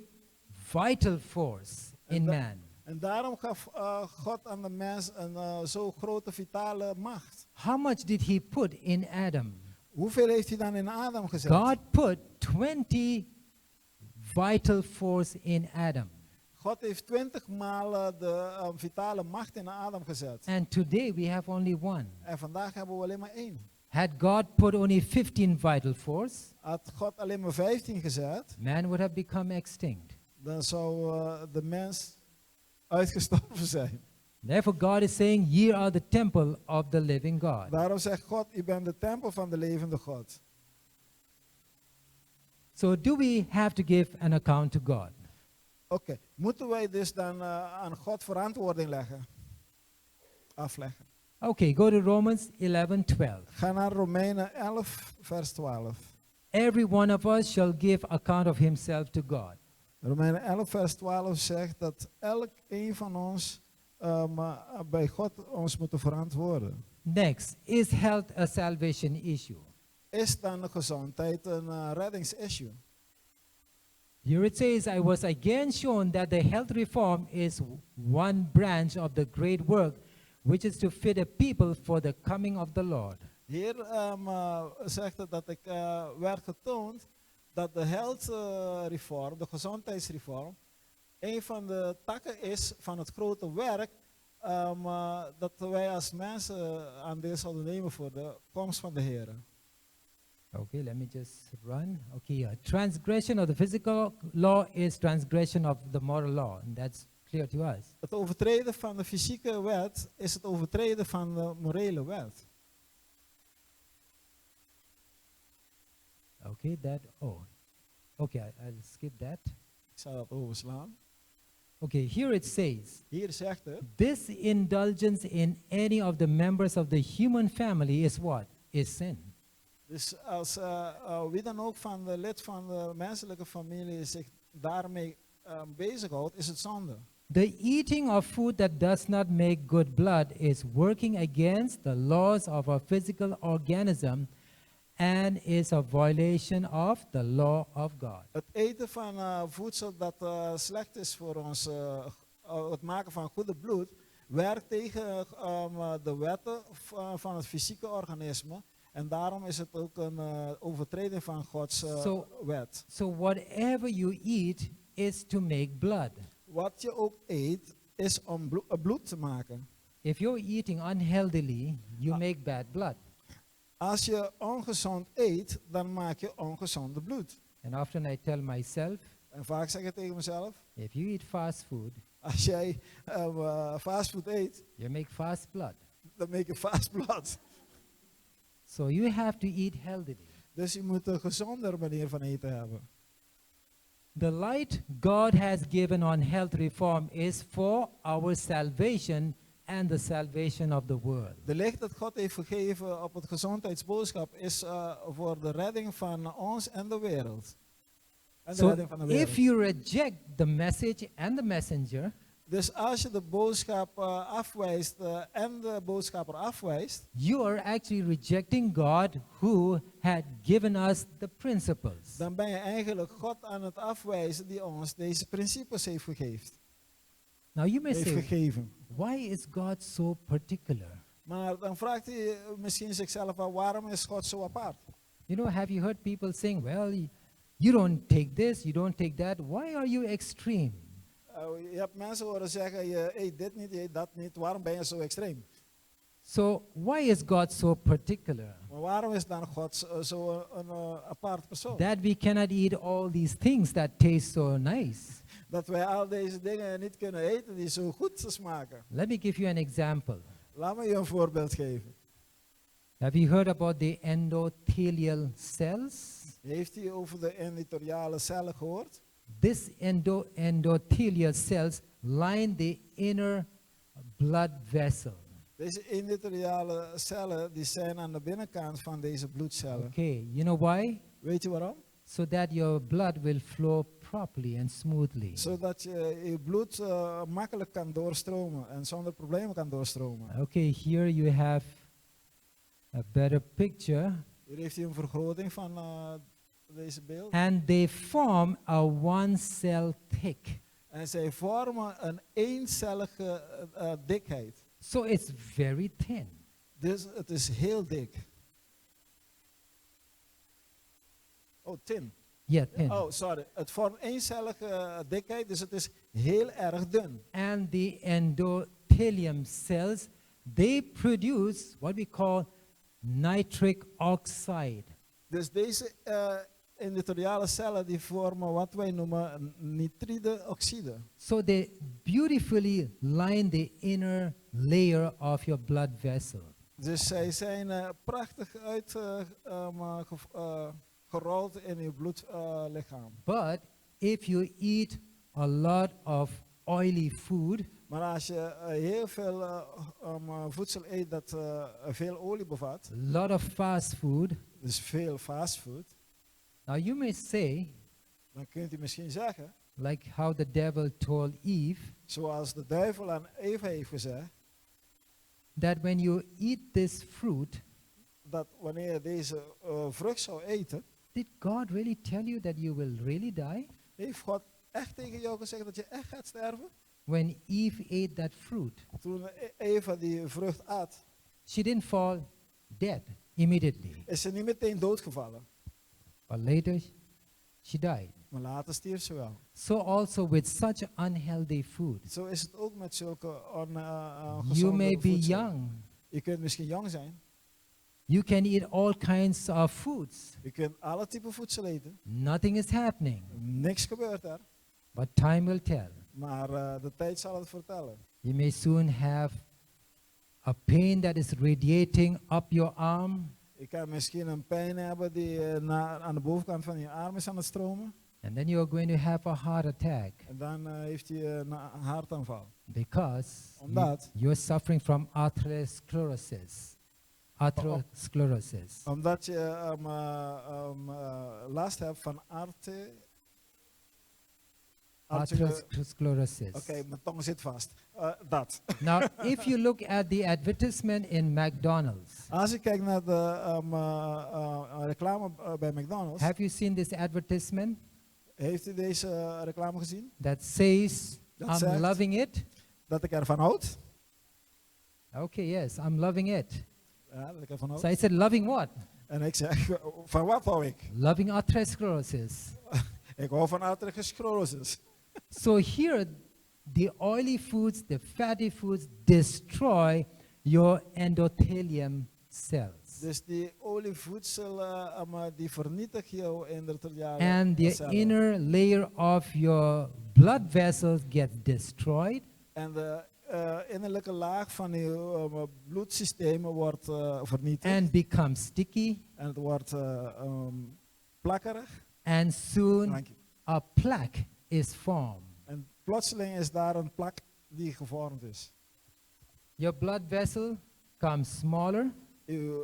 vital force in man. En daarom gaf God aan de mens een zo grote vitale macht. How much did he put in Adam? Hoeveel heeft hij dan in Adam gezet? God put 20 vital force in Adam. God heeft 20 maal de vitale macht in Adam gezet. And today we have only one. En vandaag hebben we alleen maar één. Had God put only 15 vital force, Had God alleen maar 15 gezet, man would have become extinct. dan zou de mens uitgestorven zijn. Therefore God is saying, ye are the temple of the living God. Daarom zegt God, u bent de tempel van de levende God. So do we have to give an account to God? Oké, moeten wij dus dan aan God verantwoording leggen? Afleggen. Okay, go to Romans 11:12. Ga naar Romeinen 11, vers 12. Every one of us shall give account of himself to God. Romeinen 11, vers 12 zegt dat elk een van ons bij God ons moet verantwoorden. Next, is health a salvation issue? Is dan de gezondheid een reddingsissue? Here it says, I was again shown that the health reform is one branch of the great work, which is to fit a people for the coming of the Lord. Hier zegt het dat ik werd getoond dat de health reform, de gezondheidsreform, een van de takken is van het grote werk dat wij als mensen aan deel zouden nemen voor de komst van de Heer. Okay, let me just run. Okay, transgression of the physical law is transgression of the moral law, and that's clear to us. Het overtreden van de fysieke wet is het overtreden van de morele wet. Okay, I'll skip that. Ik zal dat overslaan. Okay, here it says, Hier zegt het, this indulgence in any of the members of the human family is what? Is sin. dus als wie dan ook van de lid van de menselijke familie zich daarmee bezighoudt, is het zonde. The eating of food that does not make good blood is working against the laws of our physical organism and is a violation of the law of God. Het eten van voedsel dat slecht is voor ons, het maken van goede bloed, werkt tegen de wetten van het fysieke organisme. En daarom is het ook een overtreding van Gods wet. So whatever you eat is to make blood. Wat je ook eet, is om bloed te maken. If you're eating unhealthily, you make bad blood. Als je ongezond eet, dan maak je ongezonde bloed. And often I tell myself, En vaak zeg ik tegen mezelf, if you eat fast food, als jij fastfood eet, you make fast blood. dan maak je fast blood. So you have to eat healthily. Dus je moet een gezondere manier van eten hebben. The light God has given on health reform is for our salvation and the salvation of the world. De licht dat God heeft gegeven op het gezondheidsboodschap is voor de redding van ons en de wereld. En de So redding van de wereld. if you reject the message and the messenger, Dus als je de boodschap afwijst en de boodschapper afwijst, you are actually rejecting God who had given us the principles. dan ben je eigenlijk God aan het afwijzen die ons deze principes heeft gegeven. Now you may Heeft say, gegeven. why is God so particular? Maar dan vraagt hij misschien zichzelf wel, waarom is God zo apart? You know, have you heard people saying, well, you don't take this, you don't take that. Why are you extreme? Je hebt mensen horen zeggen, je eet dit niet, je eet dat niet. Waarom ben je zo extreem? So why is God so particular? Maar waarom is dan God zo een apart persoon? That we cannot eat all these things that taste so nice. Dat wij al deze dingen niet kunnen eten die zo goed smaken. Let me give you an example. Laat me je een voorbeeld geven. Have you heard about the endothelial cells? Heeft u over de endotheliale cellen gehoord? This endothelial cells line the inner blood vessel. Deze endotheliale cellen die zijn aan de binnenkant van deze bloedcellen. Okay, you know why? Weet je waarom? So that your blood will flow properly and smoothly. Zodat je bloed makkelijk kan doorstromen en zonder problemen kan doorstromen. Okay, here you have a better picture. Hier heeft u een vergroting van deze beeld. And they form a one cell thick. En zij vormen een eencellige dikheid. So it's very thin. Dus het is heel dik. Oh, tin. Yeah, thin. Oh, sorry. Het vormt eencellige dikheid, dus het is heel erg dun. And the endothelium cells, they produce what we call nitric oxide. Dus deze endotheliale cellen die vormen wat wij noemen nitride oxide. So they beautifully line the inner layer of your blood vessel. Dus zij zijn prachtig gerold in je bloedlichaam. But if you eat a lot of oily food, Maar als je heel veel voedsel eet dat veel olie bevat, a lot of fast food, dus veel fastfood, now you may say, dan kunt u misschien zeggen, like how the devil told Eve, zoals de duivel aan Eva heeft gezegd, that when you eat this fruit, dat wanneer je deze vrucht zou eten, did God really tell you that you will really die? heeft God echt tegen jou gezegd dat je echt gaat sterven? When Eve ate that fruit, Toen Eva die vrucht at, she didn't fall dead immediately, is ze niet meteen doodgevallen. but later she died. Maar later stierf ze wel. So also with such unhealthy food, Zo is het ook met zulke you ongezonde may be voedsel. young. Je kunt misschien jong zijn. You can eat all kinds of foods. Je kunt alle typen voedsel eten. Nothing is happening, Niks gebeurt er. but time will tell. Maar de tijd zal het vertellen. You may soon have a pain that is radiating up your arm, Je kan misschien een pijn hebben die aan de bovenkant van je arm is aan het stromen. and then you're going to have a heart attack En dan heeft hij een hartaanval. because Omdat? you're suffering from atherosclerosis. Atherosclerosis. Omdat je last hebt van Atherosclerosis. Oké, mijn tong zit vast. Dat. Now, if you look at the advertisement in McDonald's, Als je kijkt naar de reclame bij McDonald's, have you seen this advertisement heeft u deze reclame gezien? that says, Dat I'm zegt- loving it? Dat ik ervan houd. Okay, yes, I'm loving it. Ja, dat ik ervan houd. So I said, loving what? En ik zeg, van wat hou ik? Loving atherosclerosis. Ik hou van atherosclerosis. So here, the oily foods, the fatty foods destroy your endothelium cells. Dus die olievoedsel, die vernietigt jouw endotheliale And the cellen. inner layer of your blood vessels gets destroyed. En de innerlijke laag van je bloedsysteem wordt vernietigd. And becomes sticky. En het wordt plakkerig. And soon Dank je. a plaque is formed. En plotseling is daar een plak die gevormd is. Your blood vessel comes smaller. Uw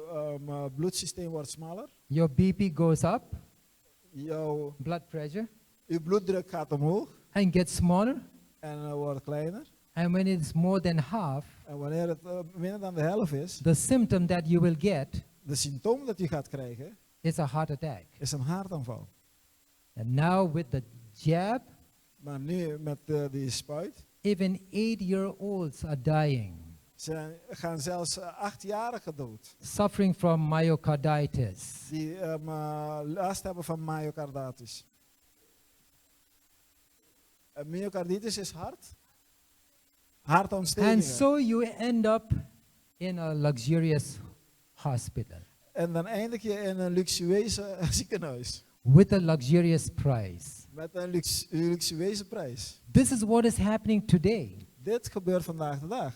bloedsysteem wordt smaller. Your BP goes up, Jouw blood pressure, bloeddruk gaat omhoog. and gets smaller. En wordt kleiner. And when it's more than half, En wanneer het minder dan de helft is, the symptom that you will get de symptoom dat u gaat krijgen, is a heart attack. is een hartaanval. And now with the jab, Maar nu met die spuit, even 8-year-olds are dying, gaan zelfs 8-jarigen dood. suffering from myocarditis. Die last hebben van myocarditis. Myocarditis is hart. Hartontsteking. And so you end up in a luxurious hospital En dan eindig je in een luxueuze ziekenhuis. with a luxurious price. Met een luxueuze prijs. This is what is happening today. Dit gebeurt vandaag de dag.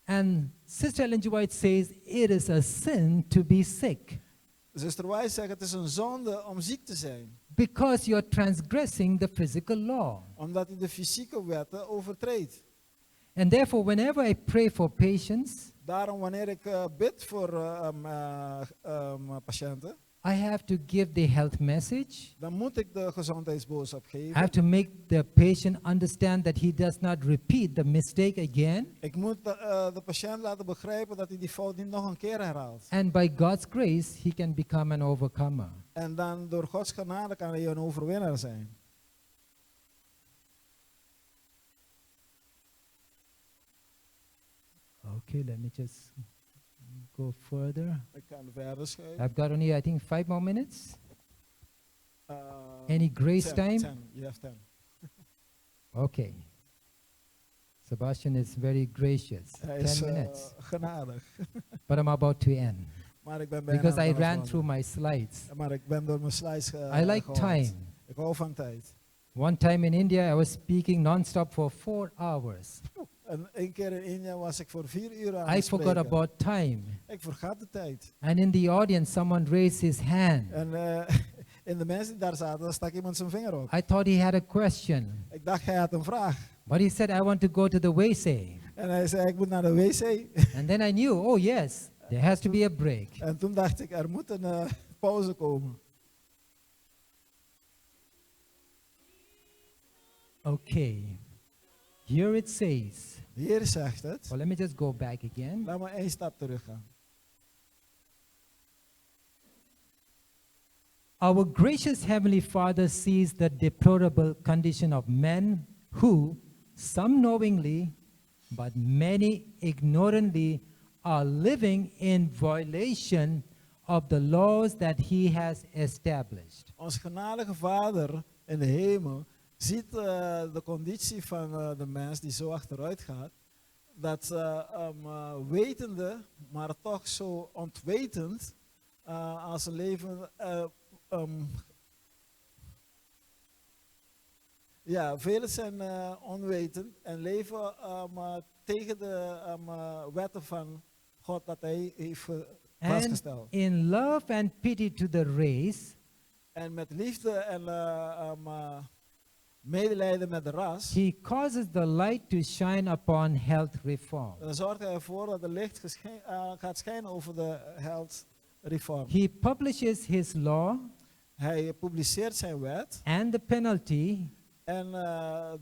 And Sister Ellen G. White says it is a sin to be sick Zuster Wijs zegt het is een zonde om ziek te zijn. because you're transgressing the physical law. Omdat hij de fysieke wetten overtreedt. And therefore, whenever I pray for patients, Daarom wanneer ik bid voor patiënten, I have to give the health message. dan moet ik de gezondheidsboodschap I geven. have to make the patient understand that he does not repeat the mistake again. Ik moet de patiënt laten begrijpen dat hij die fout niet nog een keer herhaalt. And by God's grace, he can become an overcomer. En dan door Gods genade kan hij een overwinnaar zijn. Okay, let me just go further. Ik kan verder schuiven. I've got only, I think, 5 more minutes. Uh, Any grace 10, time? 10. You have 10. Okay. Sebastian is very gracious. Hij 10 is minutes. genadig. But I'm about to end. Maar ik ben bijna Because I aan het ran afronden. through my slides. Maar ik ben door mijn slides I like gehoord. time. Ik hou van tijd. One time in India, I was speaking non-stop for 4 hours. En één keer in India was ik voor 4 uur aan I het forgot spreken. about time. Ik vergat de tijd. And in the audience, someone raised his hand. En in de mensen die daar zaten, stak iemand zijn vinger op. I thought he had a question. Ik dacht, hij had een vraag. But he said, I want to go to the WC. En hij zei, ik moet naar de wc. And then I knew, oh yes, there has to be a break. En toen dacht ik, er moet een pauze komen. Okay. Here it says, Hier zegt het. well, let me just go back again. Laat maar 1 stap terug gaan. Our gracious Heavenly Father sees the deplorable condition of men who, some knowingly, but many ignorantly, are living in violation of the laws that He has established. Ons genadige Vader in de hemel ziet de conditie van de mens die zo achteruit gaat. Dat ze wetende, maar toch zo ontwetend als een leven. Ja, velen zijn onwetend en leven tegen de wetten van God dat Hij heeft And vastgesteld. in love and pity to the race, En met liefde en medelijden met de ras, He causes the light to shine upon health reform. dan zorgt Hij ervoor dat de licht gaat schijnen over de health reform. He publishes His law Hij publiceert zijn wet and the penalty en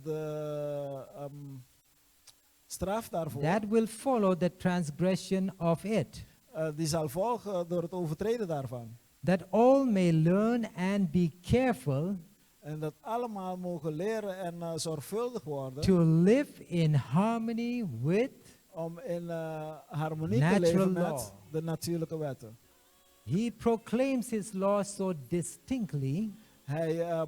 de straf daarvoor, that will follow the transgression of it, die zal volgen door het overtreden daarvan. that all may learn and be careful En dat allemaal mogen leren en zorgvuldig worden to live in harmony with om in harmonie te natural leven law. met de natuurlijke wetten. He proclaims His law so distinctly Hij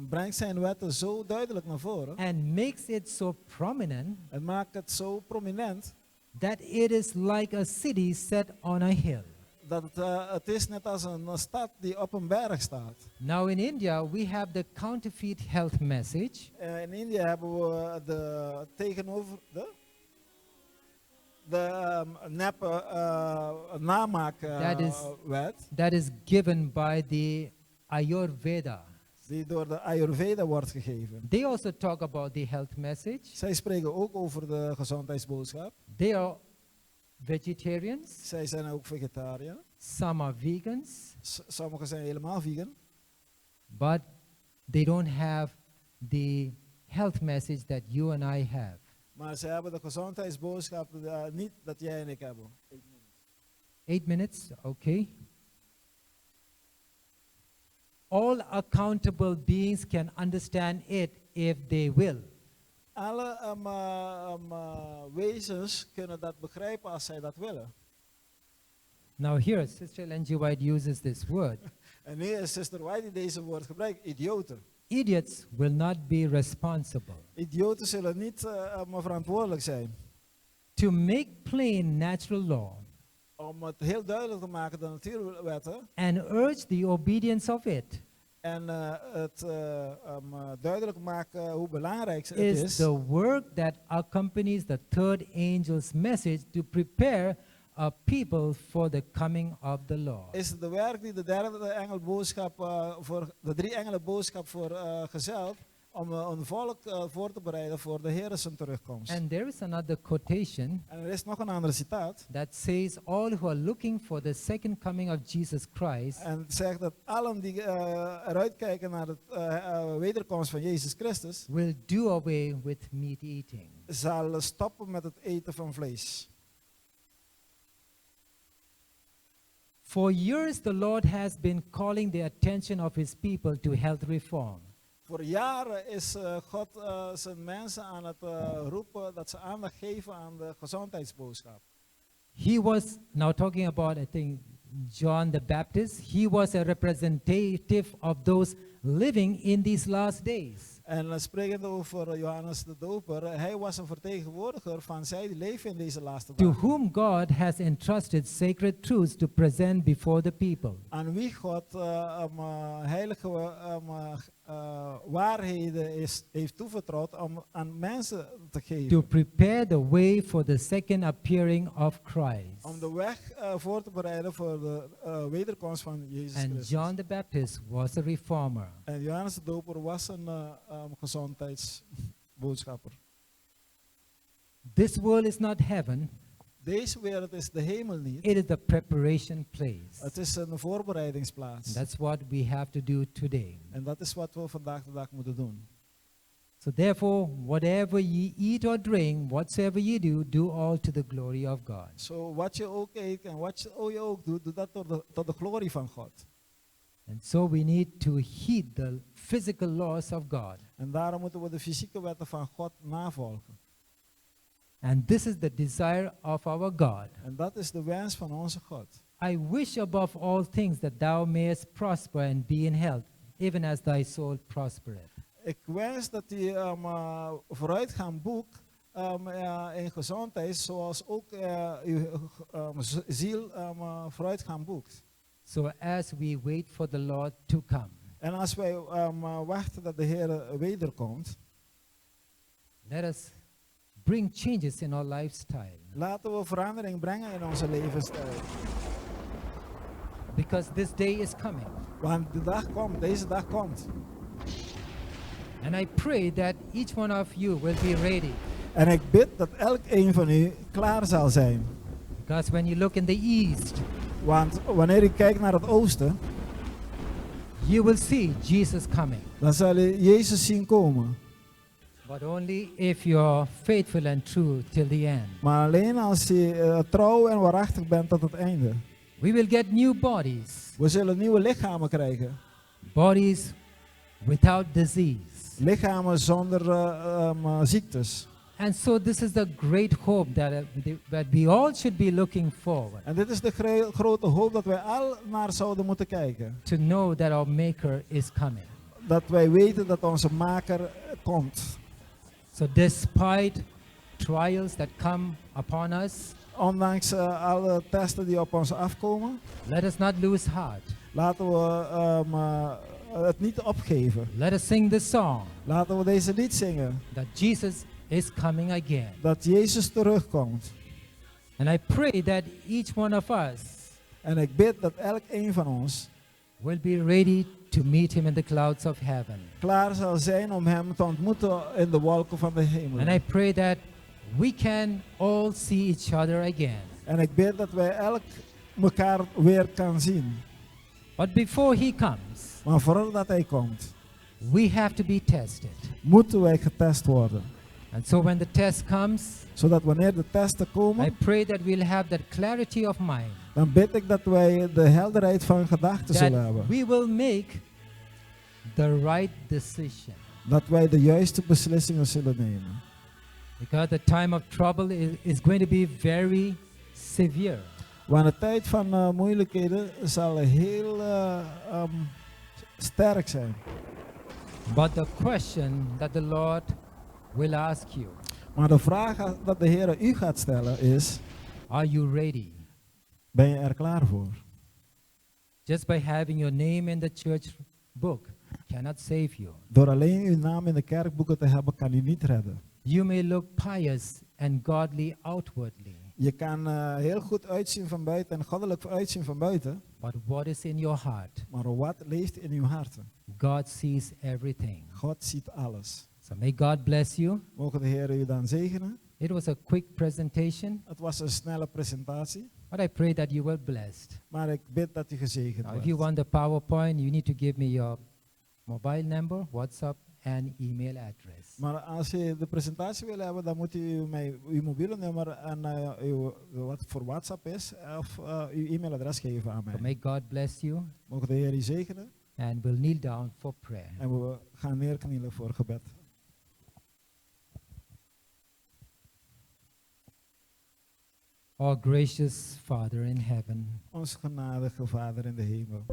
brengt zijn wetten zo duidelijk naar voren and makes it so prominent en maakt het zo prominent that it is like a city set on a hill. dat het is net als een stad die op een berg staat. Now in India, we have the counterfeit health message, In India hebben we de tegenover de neppe That is- namaakwet that is given by the Ayurveda. die door de Ayurveda wordt gegeven. They also talk about the health message. Zij spreken ook over de gezondheidsboodschap. They are vegetarians, Zij zijn ook vegetariër. some are vegans, Sommigen zijn helemaal vegan. but they don't have the health message that you and I have. Maar ze hebben de gezondheidsboodschap niet dat jij en ik hebben. 8 minutes, okay. All accountable beings can understand it if they will. Alle wezens kunnen dat begrijpen als zij dat willen. Now here, Sister Ellen G. White uses this word. En hier is Sister White die deze woord gebruikt, idioten. Idiots will not be responsible. Idioten zullen niet verantwoordelijk zijn. To make plain natural law Om het heel duidelijk te maken, de natuurwetten, and urge the obedience of it en het duidelijk maken hoe belangrijk het is is, the work that accompanies the third angel's message to prepare a people for the coming of the Lord. is de werk die de derde engelboodschap voor de drie engelenboodschap voor gezeld om een volk voor te bereiden voor de Heer zijn terugkomst. And there is another quotation En er is nog een ander citaat. that says all who are looking for the second coming of Jesus Christ En het zegt dat allen die eruit kijken naar de wederkomst van Jezus Christus, will do away with meat eating. zal stoppen met het eten van vlees. For years the Lord has been calling the attention of his people to health reform. Voor jaren is God zijn mensen aan het roepen dat ze aandacht geven aan de gezondheidsboodschap. He was, now talking about, I think, John the Baptist, he was a representative of those living in these last days. En sprekend over Johannes de Doper, hij was een vertegenwoordiger van zij die leven in deze laatste To dagen. whom God has entrusted sacred truths to present before the people. Aan wie God heilige waarheden heeft toevertrouwd om aan mensen te geven. To prepare the way for the second appearing of Christ. Om de weg voor te bereiden voor de wederkomst van Jezus And Christus. John the Baptist was a reformer. En Johannes de Doper was een gezondheidsboodschapper. This world is not heaven, Deze wereld is de hemel niet. it is the preparation place. Het is een voorbereidingsplaats. That's what we have to do today. En dat is wat we vandaag de dag moeten doen. So therefore, whatever ye eat or drink, whatsoever ye do, do all to the glory of God. Zo wat je ook eet en wat je ook doet, doe dat tot de glorie van God. And so we need to heed the physical laws of God. En daarom moeten we de fysieke wetten van God navolgen. And this is the desire of our God. En dat is de wens van onze God. I wish above all things that thou mayest prosper and be in health, even as thy soul prospereth. Ik wens dat u vooruitgang boekt in gezondheid, zoals ook uw ziel vooruitgang boekt. So as we wait for the Lord to come, En als wij wachten dat de Heer wederkomt, let us bring changes in our lifestyle. laten we verandering brengen in onze levensstijl. Because this day is coming. Want de dag komt, deze dag komt. And I pray that each one of you will be ready. En ik bid dat elk een van u klaar zal zijn. Because when you look in the east, Want wanneer u kijkt naar het oosten, you will see Jesus coming. dan zal u Jezus zien komen. But only if you are faithful and true till the end. Maar alleen als je trouw en waarachtig bent tot het einde. We will get new bodies. We zullen nieuwe lichamen krijgen. Bodies without disease. Lichamen zonder ziektes. And so this is the great hope that we all should be looking forward. En dit is de grote hoop dat wij al naar zouden moeten kijken. To know that our Maker is coming. Dat wij weten dat onze maker komt. So despite trials that come upon us, Ondanks alle testen die op ons afkomen, let us not lose heart. laten we het niet opgeven. Let us sing the song Laten we deze lied zingen. that Jesus is coming again. Dat Jezus terugkomt. And I pray that each one of us En ik bid dat elk een van ons will be ready to meet him in the clouds of heaven. klaar zal zijn om hem te ontmoeten in de wolken van de hemel. And I pray that we can all see each other again. En ik bid dat wij elkaar weer kan zien. But before he comes, Maar voordat hij komt, we have to be tested. moeten wij getest worden. And so when the test comes, Zodat wanneer de testen I komen, pray that we'll have that clarity of mind, dan bid ik dat wij de helderheid van gedachten zullen that hebben. we will make the right decision. Dat wij de juiste beslissingen zullen nemen. Because the time of trouble is going to be very severe. Want de tijd van moeilijkheden zal heel sterk zijn. But the question that the Lord will ask you, Maar de vraag dat de Heer u gaat stellen is, are you ready? ben je er klaar voor? Just by having your name in the church book cannot save you. Door alleen uw naam in de kerkboeken te hebben, kan u niet redden. You may look pious and godly outwardly, Je kan heel goed uitzien van buiten en goddelijk uitzien van buiten. but what is in your heart? Maar wat leeft in uw harten? God sees everything. God ziet alles. So may God bless you. Mogen de Heer u dan zegenen. It was a quick presentation, Het was een snelle presentatie, but I pray that you were blessed. maar ik bid dat u gezegend Now, if you wordt. want the PowerPoint, you need to give me your mobile number, WhatsApp, and email address. Maar als je de presentatie wil hebben, dan moet u mij uw mobiele nummer en wat voor WhatsApp is, of uw e-mailadres geven aan So mij. may God bless you, Mogen de Heer u zegenen and we'll kneel down for prayer. en we gaan neerknielen voor gebed. Our gracious Father in heaven, Onze genadige Vader in de hemel.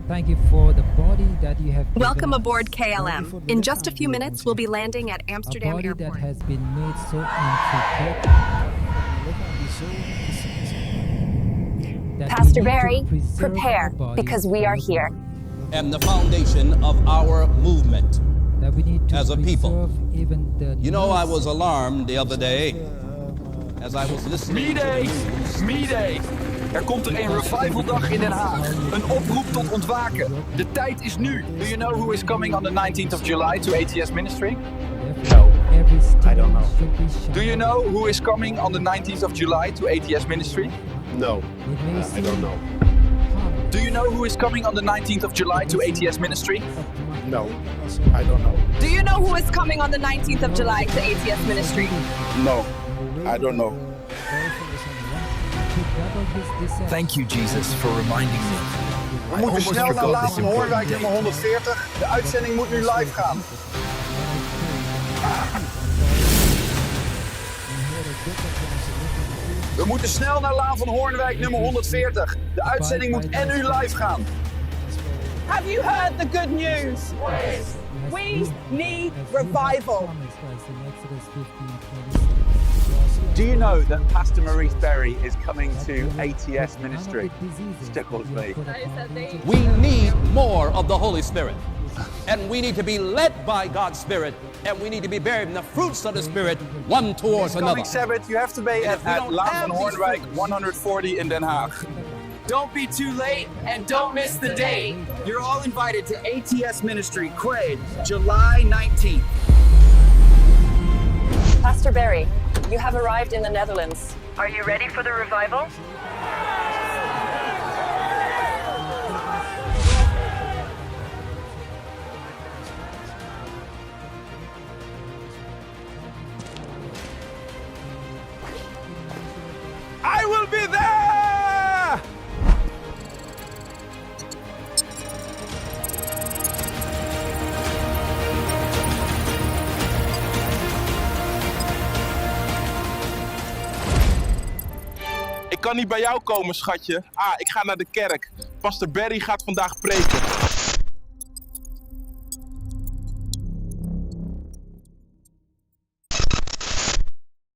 thank you for the body that you have given Welcome us. aboard KLM. In just a few minutes, we'll be landing at A Amsterdam body that Airport. has been made so intricate that we Pastor need to Barry, preserve prepare, our body because we are for the here. Lord. and the foundation of our movement. That we need to as a people. preserve even the You know, I nerves was alarmed the other day as I was listening to the Mayday! news. Mayday! Er komt er een revivaldag in Den Haag. Een oproep tot ontwaken. De tijd is nu. Do you know who is coming on the 19th of July to ATS Ministry? No. Every I don't know. should be shut. Do you know who is coming on the 19th of July to ATS Ministry? No, It may I seem don't know. harmless, Do you know who is coming on the 19th of July to ATS Ministry? No, I don't know. Do you know who is coming on the 19th of July to ATS Ministry? No, I don't know. to double his descent. Thank you, Jesus, for reminding me. We moeten snel naar Laan van Hoornwijk nummer 140. De uitzending moet nu live gaan. We moeten snel naar Laan van Hoornwijk nummer 140. De uitzending moet en nu live gaan. Have you heard the good news? We need revival. Do you know that Pastor Maurice Berry is coming to ATS Ministry? Tickles me. We need more of the Holy Spirit. And we need to be led by God's Spirit. And we need to be bearing the fruits of the Spirit one towards This another. coming Sabbath, you have to be at Laan van Hoornwijk 140 in Den Haag. Don't be too late and don't miss the date. You're all invited to ATS Ministry, Quaid, July 19th. Pastor Barry, you have arrived in the Netherlands. Are you ready for the revival? I will be there! Ik kan niet bij jou komen, schatje. Ik ga naar de kerk. Pastor Barry gaat vandaag preken.